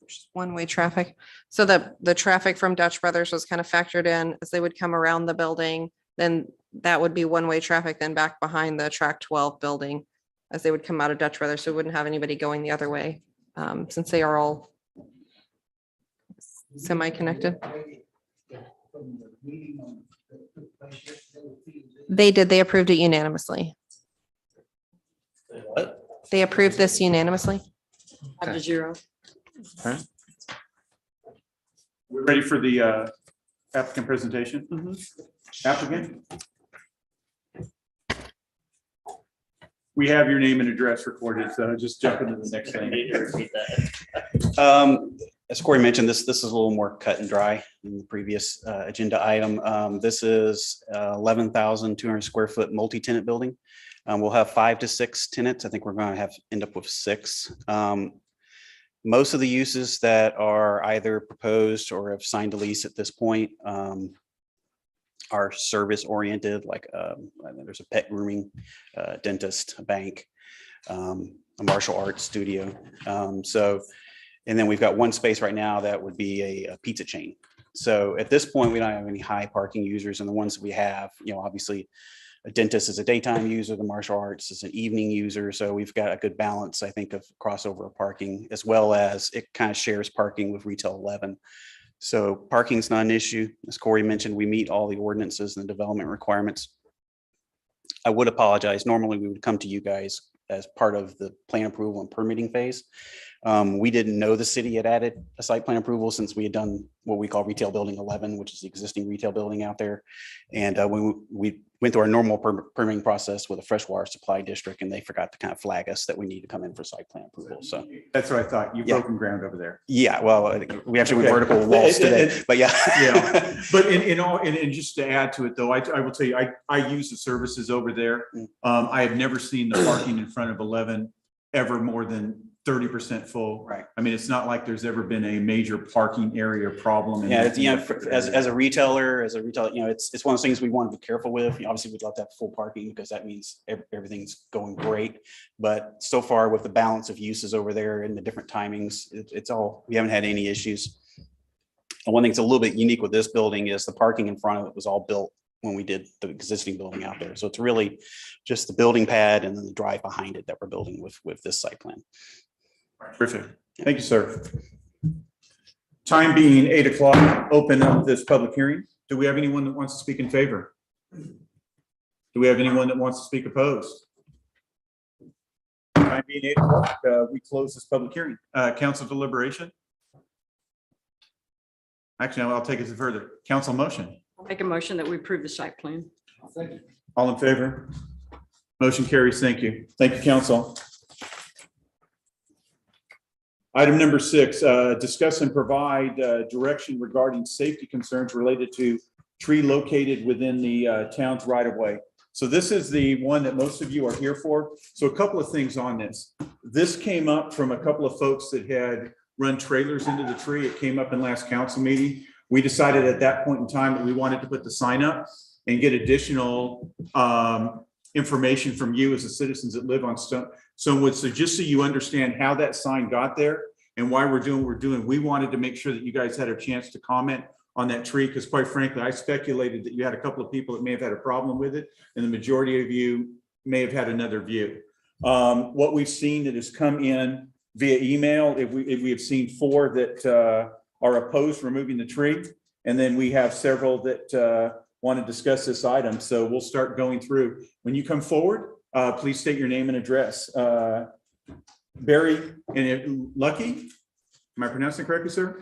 just one-way traffic. So the traffic from Dutch Brothers was kind of factored in as they would come around the building. Then that would be one-way traffic then back behind the track 12 building as they would come out of Dutch Brothers. So we wouldn't have anybody going the other way since they are all semi-connected. From the meeting on that took place yesterday with P&Z, They did. They approved it unanimously. What? They approved this unanimously. 5-0. We're ready for the applicant presentation. Applicant? We have your name and address recorded, so just jump into the next thing. As Corey mentioned, this is a little more cut and dry than the previous agenda item. This is 11,200 square foot multi-tenant building. We'll have 5 to 6 tenants. I think we're going to end up with 6. Most of the uses that are either proposed or have signed a lease at this point are service oriented, like there's a pet grooming, dentist, a bank, a martial arts studio. And then we've got one space right now that would be a pizza chain. So at this point, we don't have any high parking users, and the ones that we have, obviously a dentist is a daytime user, the martial arts is an evening user. So we've got a good balance, I think, of crossover of parking, as well as it kind of shares parking with retail 11. So parking's not an issue. As Corey mentioned, we meet all the ordinances and the development requirements. I would apologize. Normally we would come to you guys as part of the plan approval and permitting phase. We didn't know the city had added a site plan approval since we had done what we call retail building 11, which is the existing retail building out there. And when we went through our normal permitting process with a freshwater supply district, and they forgot to kind of flag us that we need to come in for site plan approval. So That's what I thought. You've broken ground over there. yeah, well, we actually went vertical walls today, but yeah. Yeah, but and just to add to it though, I will tell you, I use the services over there. I have never seen the parking in front of 11 ever more than 30% full. Right. I mean, it's not like there's ever been a major parking area problem. Yeah, as a retailer, it's one of those things we want to be careful with. Obviously, we'd love to have full parking because that means everything's going great. But so far with the balance of uses over there and the different timings, we haven't had any issues. And one thing that's a little bit unique with this building is the parking in front of it was all built when we did the existing building out there. So it's really just the building pad and then the drive behind it that we're building with this site plan. Terrific. Thank you, sir. Time being 8 o'clock, open up this public hearing. Do we have anyone that wants to speak in favor? Do we have anyone that wants to speak opposed? Time being 8 o'clock, we close this public hearing. Council deliberation? Actually, I'll take it further. Council motion. I'll make a motion that we approve the site plan. All in favor? Motion carries. Thank you. Thank you, council. Item number 6, discuss and provide direction regarding safety concerns related to tree located within the town's right of way. So this is the one that most of you are here for. So a couple of things on this. This came up from a couple of folks that had run trailers into the tree. It came up in last council meeting. We decided at that point in time that we wanted to put the sign up and get additional information from you as the citizens that live on Stonewood. So just so you understand how that sign got there and why we're doing what we're doing, we wanted to make sure that you guys had a chance to comment on that tree, because quite frankly, I speculated that you had a couple of people that may have had a problem with it, and the majority of you may have had another view. What we've seen that has come in via email, if we have seen 4 that are opposed to removing the tree, and then we have several that want to discuss this item. So we'll start going through. When you come forward, please state your name and address. Barry and Lucky, am I pronouncing it correctly, sir?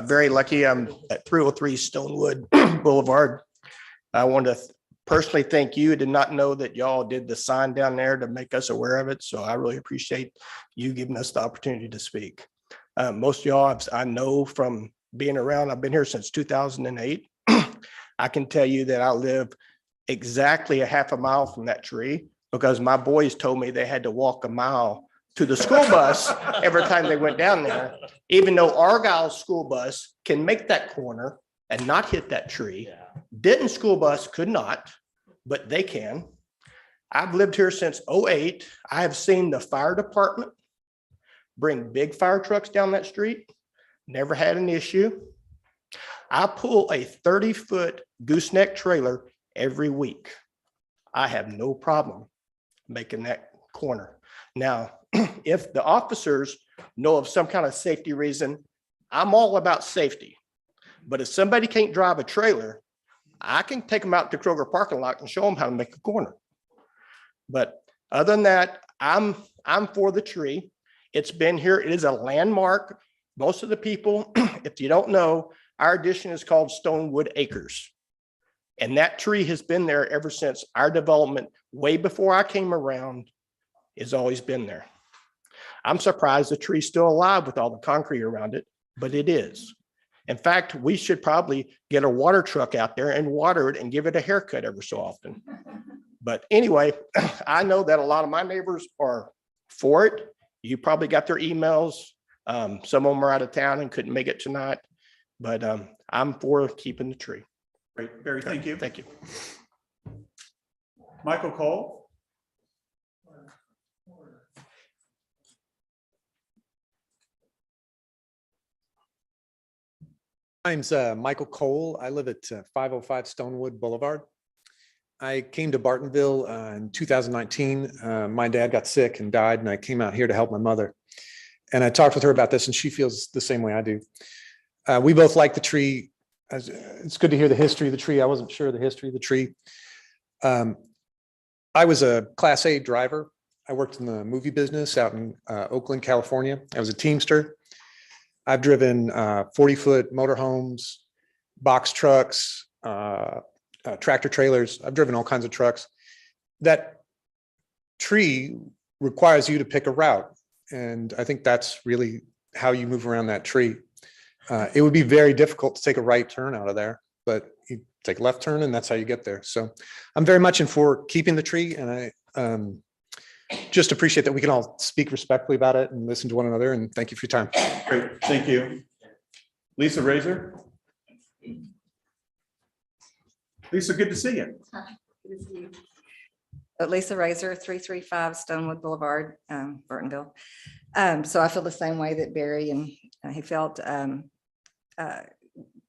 Very lucky. I'm at 303 Stonewood Boulevard. I want to personally thank you. I did not know that y'all did the sign down there to make us aware of it. So I really appreciate you giving us the opportunity to speak. Most of y'all I know from being around. I've been here since 2008. I can tell you that I live exactly a half a mile from that tree because my boys told me they had to walk a mile to the school bus every time they went down there, even though Argyle's school bus can make that corner and not hit that tree. Denton school bus could not, but they can. I've lived here since 2008. I have seen the fire department bring big fire trucks down that street. Never had an issue. I pull a 30-foot gooseneck trailer every week. I have no problem making that corner. Now, if the officers know of some kind of safety reason, I'm all about safety. But if somebody can't drive a trailer, I can take them out to Kroger parking lot and show them how to make a corner. But other than that, I'm for the tree. It's been here. It is a landmark. Most of the people, if you don't know, our addition is called Stonewood Acres. And that tree has been there ever since our development, way before I came around, has always been there. I'm surprised the tree's still alive with all the concrete around it, but it is. In fact, we should probably get a water truck out there and water it and give it a haircut every so often. But anyway, I know that a lot of my neighbors are for it. You probably got their emails. Some of them are out of town and couldn't make it tonight, but I'm for keeping the tree. Great, Barry, thank you. Thank you. Michael Cole. My name's Michael Cole. I live at 505 Stonewood Boulevard. I came to Bartonville in 2019. My dad got sick and died, and I came out here to help my mother. And I talked with her about this, and she feels the same way I do. We both like the tree. It's good to hear the history of the tree. I wasn't sure of the history of the tree. I was a Class A driver. I worked in the movie business out in Oakland, California. I was a Teamster. I've driven 40-foot motorhomes, box trucks, tractor trailers. I've driven all kinds of trucks. That tree requires you to pick a route. And I think that's really how you move around that tree. It would be very difficult to take a right turn out of there, but you take a left turn and that's how you get there. So I'm very much in for keeping the tree, and I just appreciate that we can all speak respectfully about it and listen to one another, and thank you for your time. Great, thank you. Lisa Razor. Lisa, good to see you. Lisa Razor, 335 Stonewood Boulevard, Bartonville. So I feel the same way that Barry and he felt.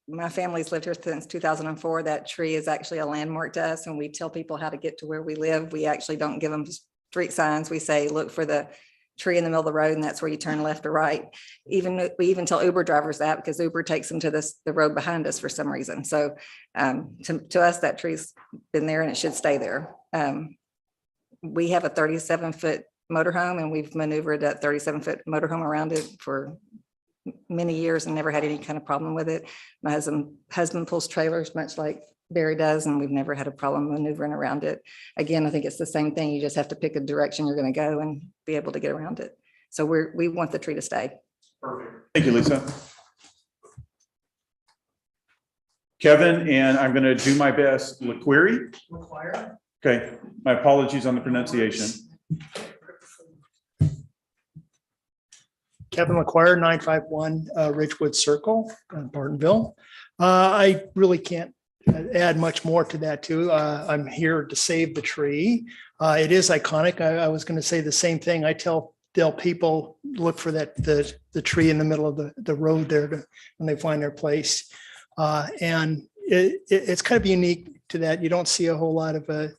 My family's lived here since 2004. That tree is actually a landmark to us, and we tell people how to get to where we live. We actually don't give them street signs. We say, look for the tree in the middle of the road, and that's where you turn left or right. We even tell Uber drivers that, because Uber takes them to the road behind us for some reason. So to us, that tree's been there and it should stay there. We have a 37-foot motorhome, and we've maneuvered that 37-foot motorhome around it for many years and never had any kind of problem with it. My husband pulls trailers much like Barry does, and we've never had a problem maneuvering around it. Again, I think it's the same thing. You just have to pick a direction you're going to go and be able to get around it. So we want the tree to stay. Perfect. Thank you, Lisa. Kevin, and I'm going to do my best. LaQuery? Okay, my apologies on the pronunciation. Kevin LaQuire, 951 Ridgewood Circle, Bartonville. I really can't add much more to that too. I'm here to save the tree. It is iconic. I was going to say the same thing. I tell people, look for the tree in the middle of the road there when they find their place. And it's kind of unique to that. You don't see a whole lot of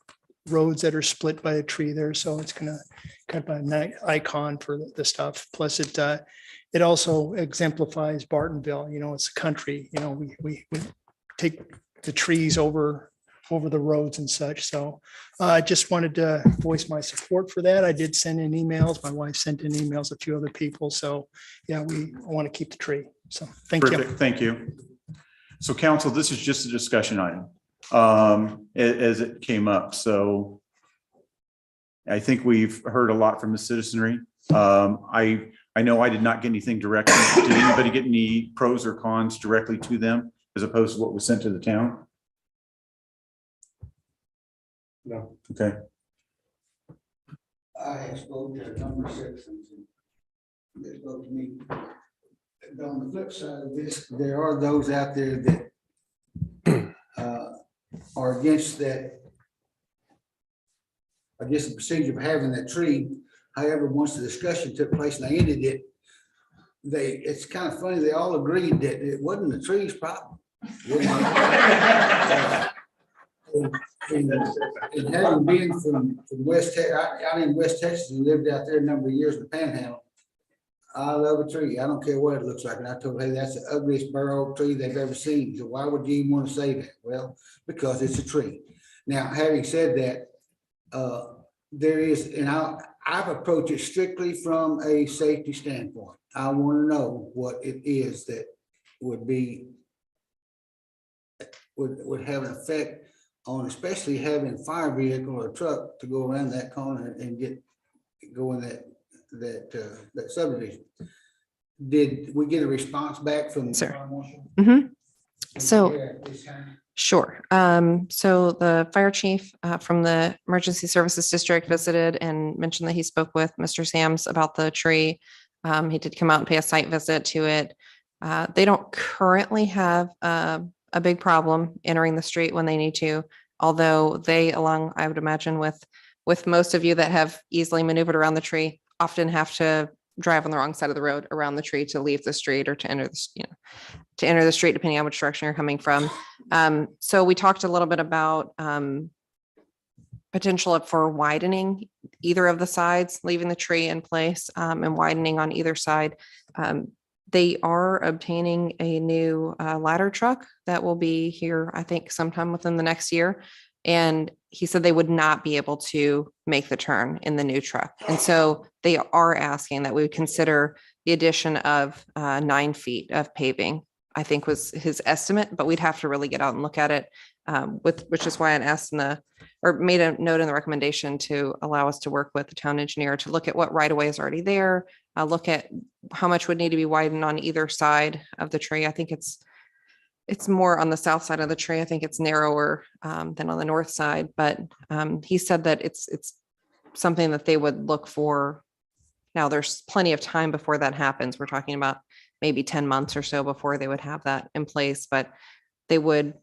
roads that are split by a tree there. So it's kind of an icon for the stuff. Plus it also exemplifies Bartonville. You know, it's a country, you know, we take the trees over the roads and such. So I just wanted to voice my support for that. I did send in emails. My wife sent in emails, a few other people. So yeah, I want to keep the tree. So thank you. Thank you. So council, this is just a discussion item as it came up. So I think we've heard a lot from the citizenry. I know I did not get anything directly. Did anybody get any pros or cons directly to them as opposed to what was sent to the town? No. Okay. I have spoken to a number of citizens and they spoke to me. But on the flip side of this, there are those out there that are against that. I guess the procedure of having that tree. However, once the discussion took place and they ended it, it's kind of funny, they all agreed that it wasn't the tree's problem. And having been from West Texas, I'm in West Texas and lived out there a number of years in the Panhandle. I love a tree. I don't care what it looks like. And I told her, hey, that's the ugliest bur oak tree they've ever seen. So why would you even want to say that? Well, because it's a tree. Now, having said that, there is, and I've approached it strictly from a safety standpoint. I want to know what it is that would be, would have an effect on, especially having a fire vehicle or a truck to go around that corner and go in that subdivision. Did we get a response back from? Sir. Fire marshal? So, Yeah, this time. sure. So the fire chief from the Emergency Services District visited and mentioned that he spoke with Mr. Sams about the tree. He did come out and pay a site visit to it. They don't currently have a big problem entering the street when they need to, although they, along, I would imagine, with most of you that have easily maneuvered around the tree, often have to drive on the wrong side of the road around the tree to leave the street or to enter the, to enter the street, depending on which direction you're coming from. So we talked a little bit about potential for widening either of the sides, leaving the tree in place and widening on either side. They are obtaining a new ladder truck that will be here, I think, sometime within the next year. And he said they would not be able to make the turn in the new truck. And so they are asking that we would consider the addition of 9 feet of paving, I think was his estimate, but we'd have to really get out and look at it, which is why I asked or made a note in the recommendation to allow us to work with the town engineer to look at what right of way is already there, look at how much would need to be widened on either side of the tree. I think it's more on the south side of the tree. I think it's narrower than on the north side, but he said that it's something that they would look for. Now, there's plenty of time before that happens. We're talking about maybe 10 months or so before they would have that in place, but they would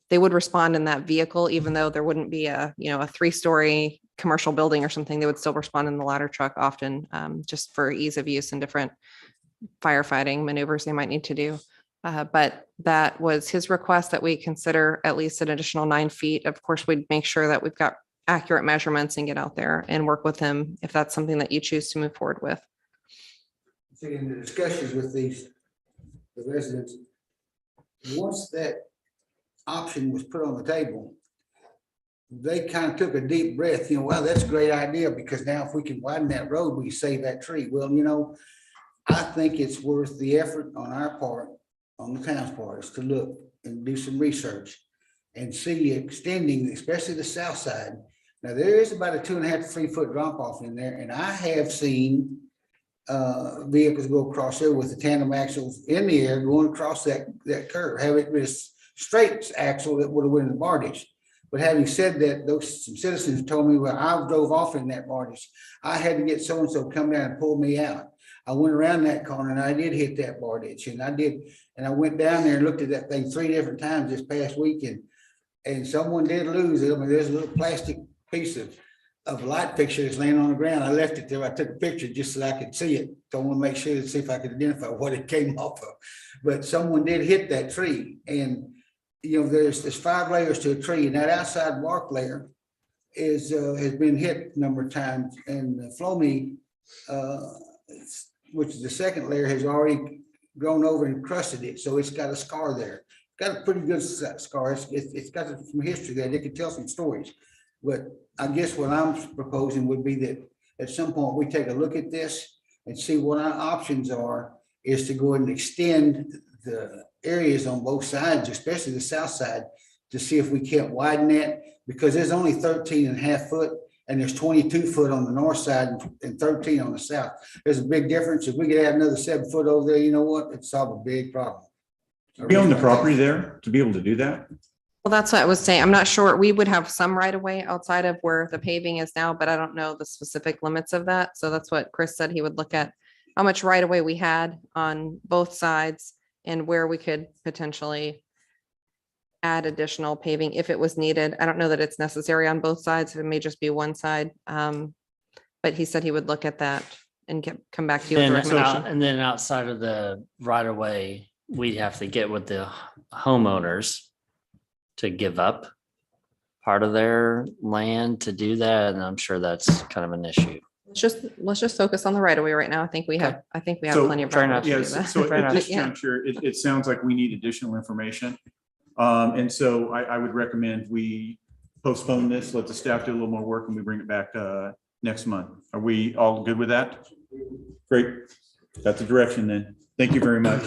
respond in that vehicle, even though there wouldn't be a 3-story commercial building or something. They would still respond in the ladder truck often, just for ease of use and different firefighting maneuvers they might need to do. But that was his request, that we consider at least an additional 9 feet. Of course, we'd make sure that we've got accurate measurements and get out there and work with him if that's something that you choose to move forward with. See, in the discussions with the residents, once that option was put on the table, they kind of took a deep breath, well, that's a great idea, because now if we can widen that road, we save that tree. Well, I think it's worth the effort on our part, on the town's part, is to look and do some research and see extending, especially the south side. Now, there is about a 2.5 to 3 foot drop off in there, and I have seen vehicles go across there with the tandem axles in the air going across that curve. Have it been a straight axle, that would have went in the bardage. But having said that, some citizens told me, well, I drove off in that bardage. I had to get so-and-so to come down and pull me out. I went around that corner and I did hit that bardage, and I went down there and looked at that thing 3 different times this past weekend, and someone did lose it. I mean, there's a little plastic piece of light fixture that's laying on the ground. I left it there. I took a picture just so I could see it. Don't want to make sure to see if I could identify what it came off of. But someone did hit that tree, and there's 5 layers to a tree, and that outside bark layer has been hit a number of times, and the phloem, which is the second layer, has already grown over and crusted it, so it's got a scar there. Got a pretty good scar. It's got some history there. They could tell some stories. But I guess what I'm proposing would be that at some point we take a look at this and see what our options are, is to go and extend the areas on both sides, especially the south side, to see if we can't widen that, because there's only 13.5 foot and there's 22 foot on the north side and 13 on the south. There's a big difference. If we could add another 7 foot over there, you know what? It'd solve a big problem. We own the property there to be able to do that? Well, that's what I was saying. I'm not sure. We would have some right of way outside of where the paving is now, but I don't know the specific limits of that. So that's what Chris said. He would look at how much right of way we had on both sides and where we could potentially add additional paving if it was needed. I don't know that it's necessary on both sides. It may just be one side. But he said he would look at that and come back to you with a recommendation. And then outside of the right of way, we'd have to get with the homeowners to give up part of their land to do that. And I'm sure that's kind of an issue. Let's just focus on the right of way right now. I think we have So, plenty of. try right not of way to do do that. Yes, so Try at not this to. Yeah. juncture, it sounds like we need additional information. And so I would recommend we postpone this, let the staff do a little more work, and we bring it back next month. Are we all good with that? Great. Got the direction then. Thank you very much.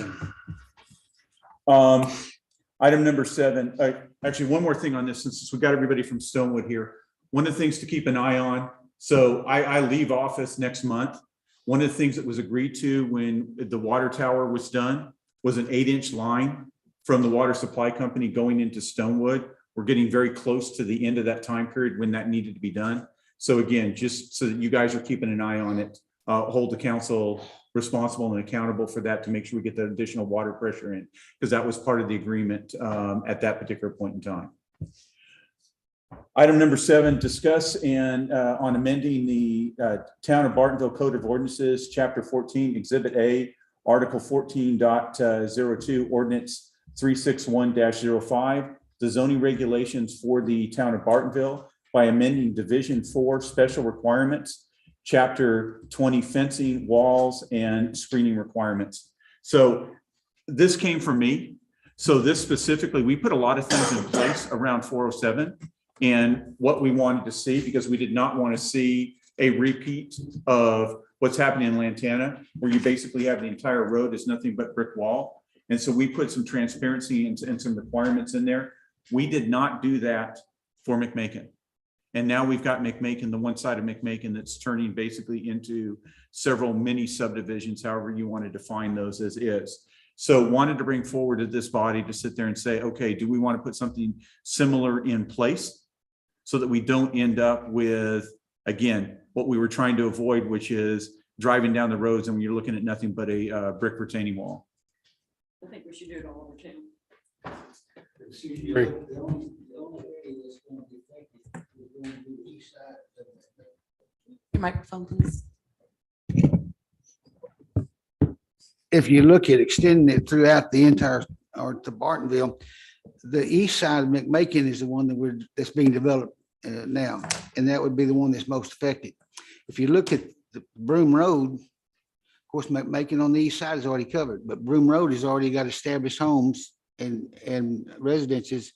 Item number 7, actually, one more thing on this, since we got everybody from Stonewood here. One of the things to keep an eye on, so I leave office next month. One of the things that was agreed to when the water tower was done was an 8-inch line from the water supply company going into Stonewood. We're getting very close to the end of that time period when that needed to be done. So again, just so that you guys are keeping an eye on it, hold the council responsible and accountable for that to make sure we get that additional water pressure in, because that was part of the agreement at that particular point in time. Item number 7, discuss and on amending the Town of Bartonville Code of Ordinances, Chapter 14, Exhibit A, Article 14.02, Ordinance 361-05, the zoning regulations for the Town of Bartonville by amending Division 4 Special Requirements, Chapter 20 Fencing, Walls, and Screening Requirements. So this came from me. So this specifically, we put a lot of things in place around 407 and what we wanted to see, because we did not want to see a repeat of what's happening in Lantana, where you basically have the entire road is nothing but brick wall. And so we put some transparency and some requirements in there. We did not do that for McMakin. And now we've got McMakin, the one side of McMakin that's turning basically into several mini subdivisions, however you want to define those as is. So wanted to bring forward to this body to sit there and say, okay, do we want to put something similar in place so that we don't end up with, again, what we were trying to avoid, which is driving down the roads and you're looking at nothing but a brick retaining wall. I think we should do it all over town. Great. The only area that's going to be affected is going to be the east side of the. Your microphone, please. If you look at extending it throughout the entire, or to Bartonville, the east side of McMakin is the one that's being developed now, and that would be the one that's most affected. If you look at the Broom Road, of course, McMakin on the east side is already covered, but Broom Road has already got established homes and residences.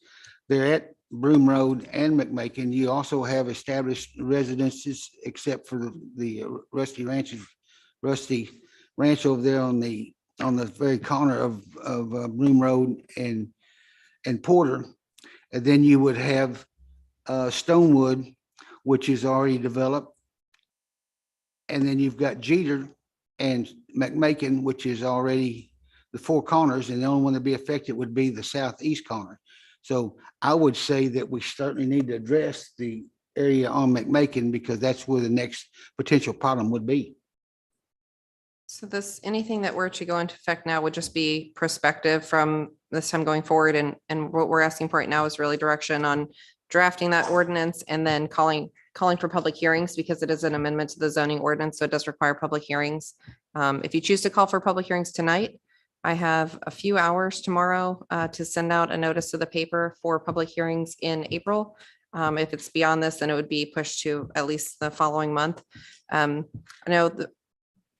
They're at Broom Road and McMakin. You also have established residences, except for the Rusty Ranch over there on the very corner of Broom Road and Porter. And then you would have Stonewood, which is already developed. And then you've got Jeter and McMakin, which is already the four corners, and the only one that'd be affected would be the southeast corner. So I would say that we certainly need to address the area on McMakin, because that's where the next potential problem would be. So this, anything that were to go into effect now would just be prospective from this time going forward. And what we're asking for right now is really direction on drafting that ordinance and then calling for public hearings, because it is an amendment to the zoning ordinance. So it does require public hearings. If you choose to call for public hearings tonight, I have a few hours tomorrow to send out a notice to the paper for public hearings in April. If it's beyond this, then it would be pushed to at least the following month. I know that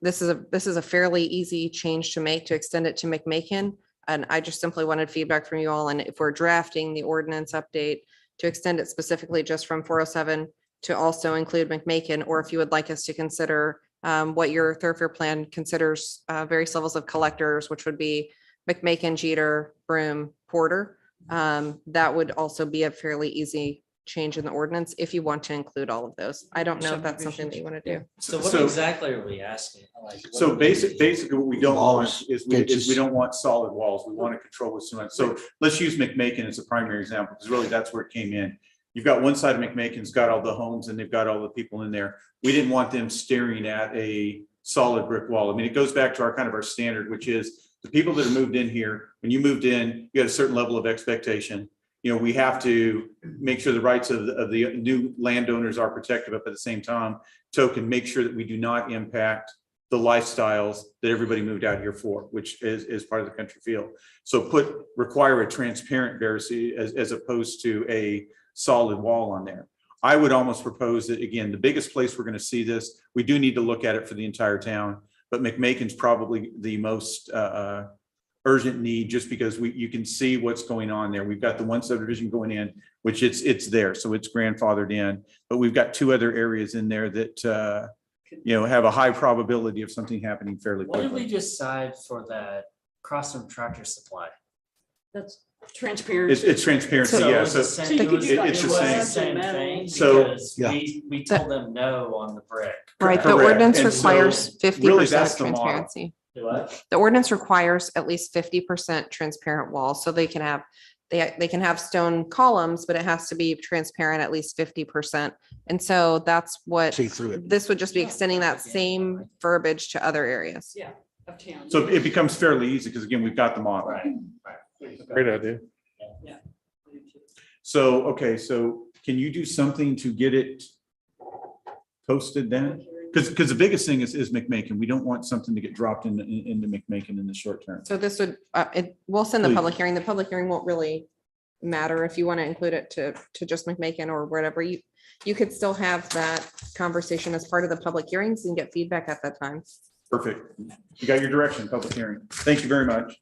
this is a fairly easy change to make, to extend it to McMakin. And I just simply wanted feedback from you all. And if we're drafting the ordinance update to extend it specifically just from 407 to also include McMakin, or if you would like us to consider what your thoroughfare plan considers various levels of collectors, which would be McMakin, Jeter, Broom, Porter. That would also be a fairly easy change in the ordinance if you want to include all of those. I don't know if that's something that you want to do. So what exactly are we asking? Like, what So are we- basically what we don't want is we don't want solid walls. We want to control with cement. So let's use McMakin as a primary example, because really that's where it came in. You've got one side of McMakin's got all the homes and they've got all the people in there. We didn't want them staring at a solid brick wall. I mean, it goes back to our kind of our standard, which is the people that have moved in here, when you moved in, you had a certain level of expectation. You know, we have to make sure the rights of the new landowners are protected, but at the same time, token, make sure that we do not impact the lifestyles that everybody moved out here for, which is part of the country feel. So require a transparent veracity as opposed to a solid wall on there. I would almost propose that, again, the biggest place we're going to see this, we do need to look at it for the entire town, but McMakin's probably the most urgent need, just because you can see what's going on there. We've got the one subdivision going in, which it's there, so it's grandfathered in, but we've got two other areas in there that, have a high probability of something happening fairly What did we quickly. decide for that cross from Tractor Supply? That's transparency. It's transparency, So it yeah, was so the same- So you it could was- do like it's the it was same. Same thing, So- because Yeah. we told them no on the brick. Right, the Correct. ordinance And so, requires fifty really, that's percent the model. transparency. Do what? The ordinance requires at least 50% transparent walls, so they can have, they can have stone columns, but it has to be transparent at least 50%. And so that's what, See through it. this would just be extending that same verbiage to other areas. Yeah, of town. So it becomes fairly easy, because again, we've got the model. Right. Great idea. Yeah. So, okay, so can you do something to get it posted then? Because the biggest thing is McMakin. We don't want something to get dropped into McMakin in the short term. So this would, we'll send the Please. public hearing. The public hearing won't really matter if you want to include it to just McMakin or whatever. You could still have that conversation as part of the public hearings and get feedback at that time. Perfect. You got your direction, public hearing. Thank you very much.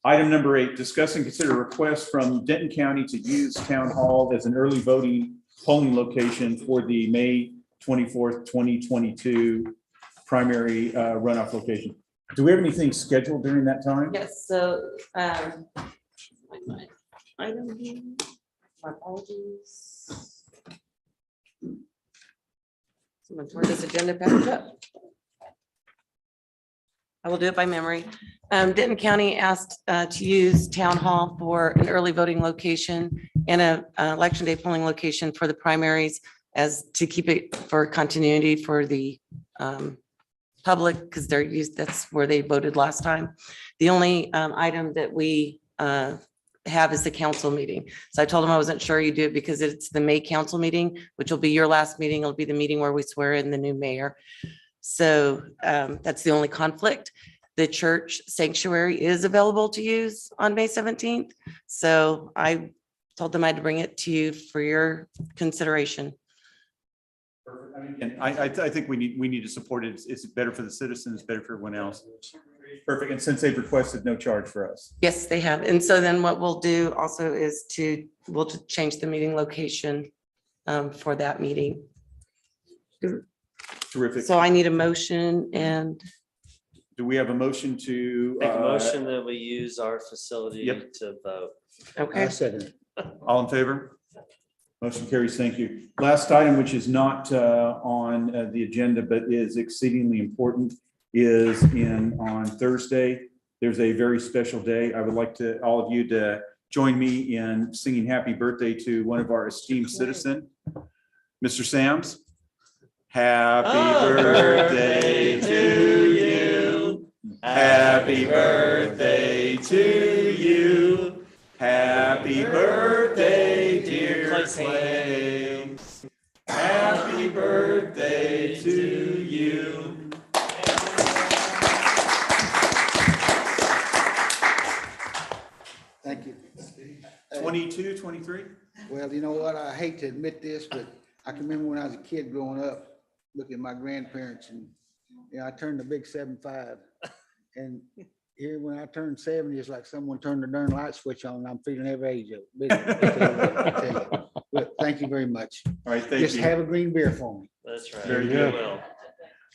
Item number 8, discuss and consider request from Denton County to use Town Hall as an early voting polling location for the May 24th, 2022 primary runoff location. Do we have anything scheduled during that time? Yes, so, item here, my apologies. Someone tore this agenda back up. I will do it by memory. Denton County asked to use Town Hall for an early voting location and a election day polling location for the primaries, as to keep it for continuity for the public, because they're used, that's where they voted last time. The only item that we have is the council meeting. So I told them I wasn't sure you do it because it's the May council meeting, which will be your last meeting. It'll be the meeting where we swear in the new mayor. So that's the only conflict. The church sanctuary is available to use on May 17th. So I told them I'd bring it to you for your consideration. And I think we need to support it. It's better for the citizens, better for everyone else. Perfect. And since they've requested no charge for us. Yes, they have. And so then what we'll do also is we'll just change the meeting location for that meeting. Terrific. So I need a motion, and Do we have a motion to? Make a motion that we use our facility Yep. to vote. okay, All in favor? Motion carries. Thank you. Last item, which is not on the agenda, but is exceedingly important, is on Thursday. There's a very special day. I would like all of you to join me in singing happy birthday to one of our esteemed citizen, Mr. Sams. Happy birthday to you. Happy birthday to you. Happy birthday, dear Clay. Happy birthday to you. Thank you. 22, 23? Well, you know what? I hate to admit this, but I can remember when I was a kid growing up, looking at my grandparents and, I turned the big 75. And here, when I turned 70, it's like someone turned the darn light switch on and I'm feeling every age of it. I tell you. But thank you very much. All right, thank Just you. have a green beer for me. That's right. Very We good. will.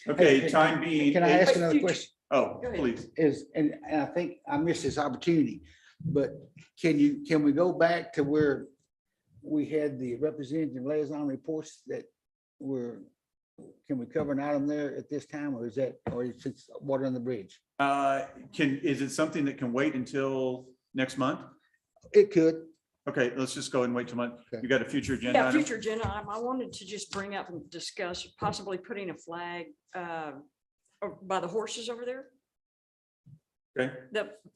Okay, time being. Can I ask another question? Oh, please. And I think I missed this opportunity, but can we go back to where we had the representative liaison reports that can we cover an item there at this time, or is it water on the bridge? Is it something that can wait until next month? It could. Okay, let's just go ahead and wait till month. You got a future agenda Yeah, item? future agenda item. I wanted to just bring up and discuss possibly putting a flag by the horses over there. Okay.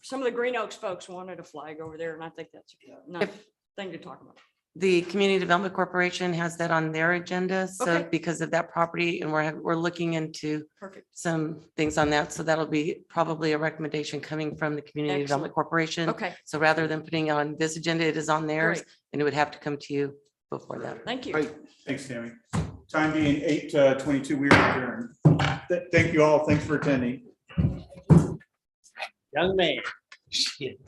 Some of the Green Oaks folks wanted a flag over there, and I think that's a nice thing to talk about. The Community Development Corporation has that on their agenda, so Okay. because of that property, and we're looking into Perfect. some things on that, so that'll be probably a recommendation coming from the Community Development Excellent. Corporation. Okay, So rather than putting it on this agenda, it is on theirs, great. and it would have to come to you before that. Thank you. Great. Thanks, Tammy. Time being 8:22, we are adjourned. Thank you all. Thanks for attending. Young man. Shit.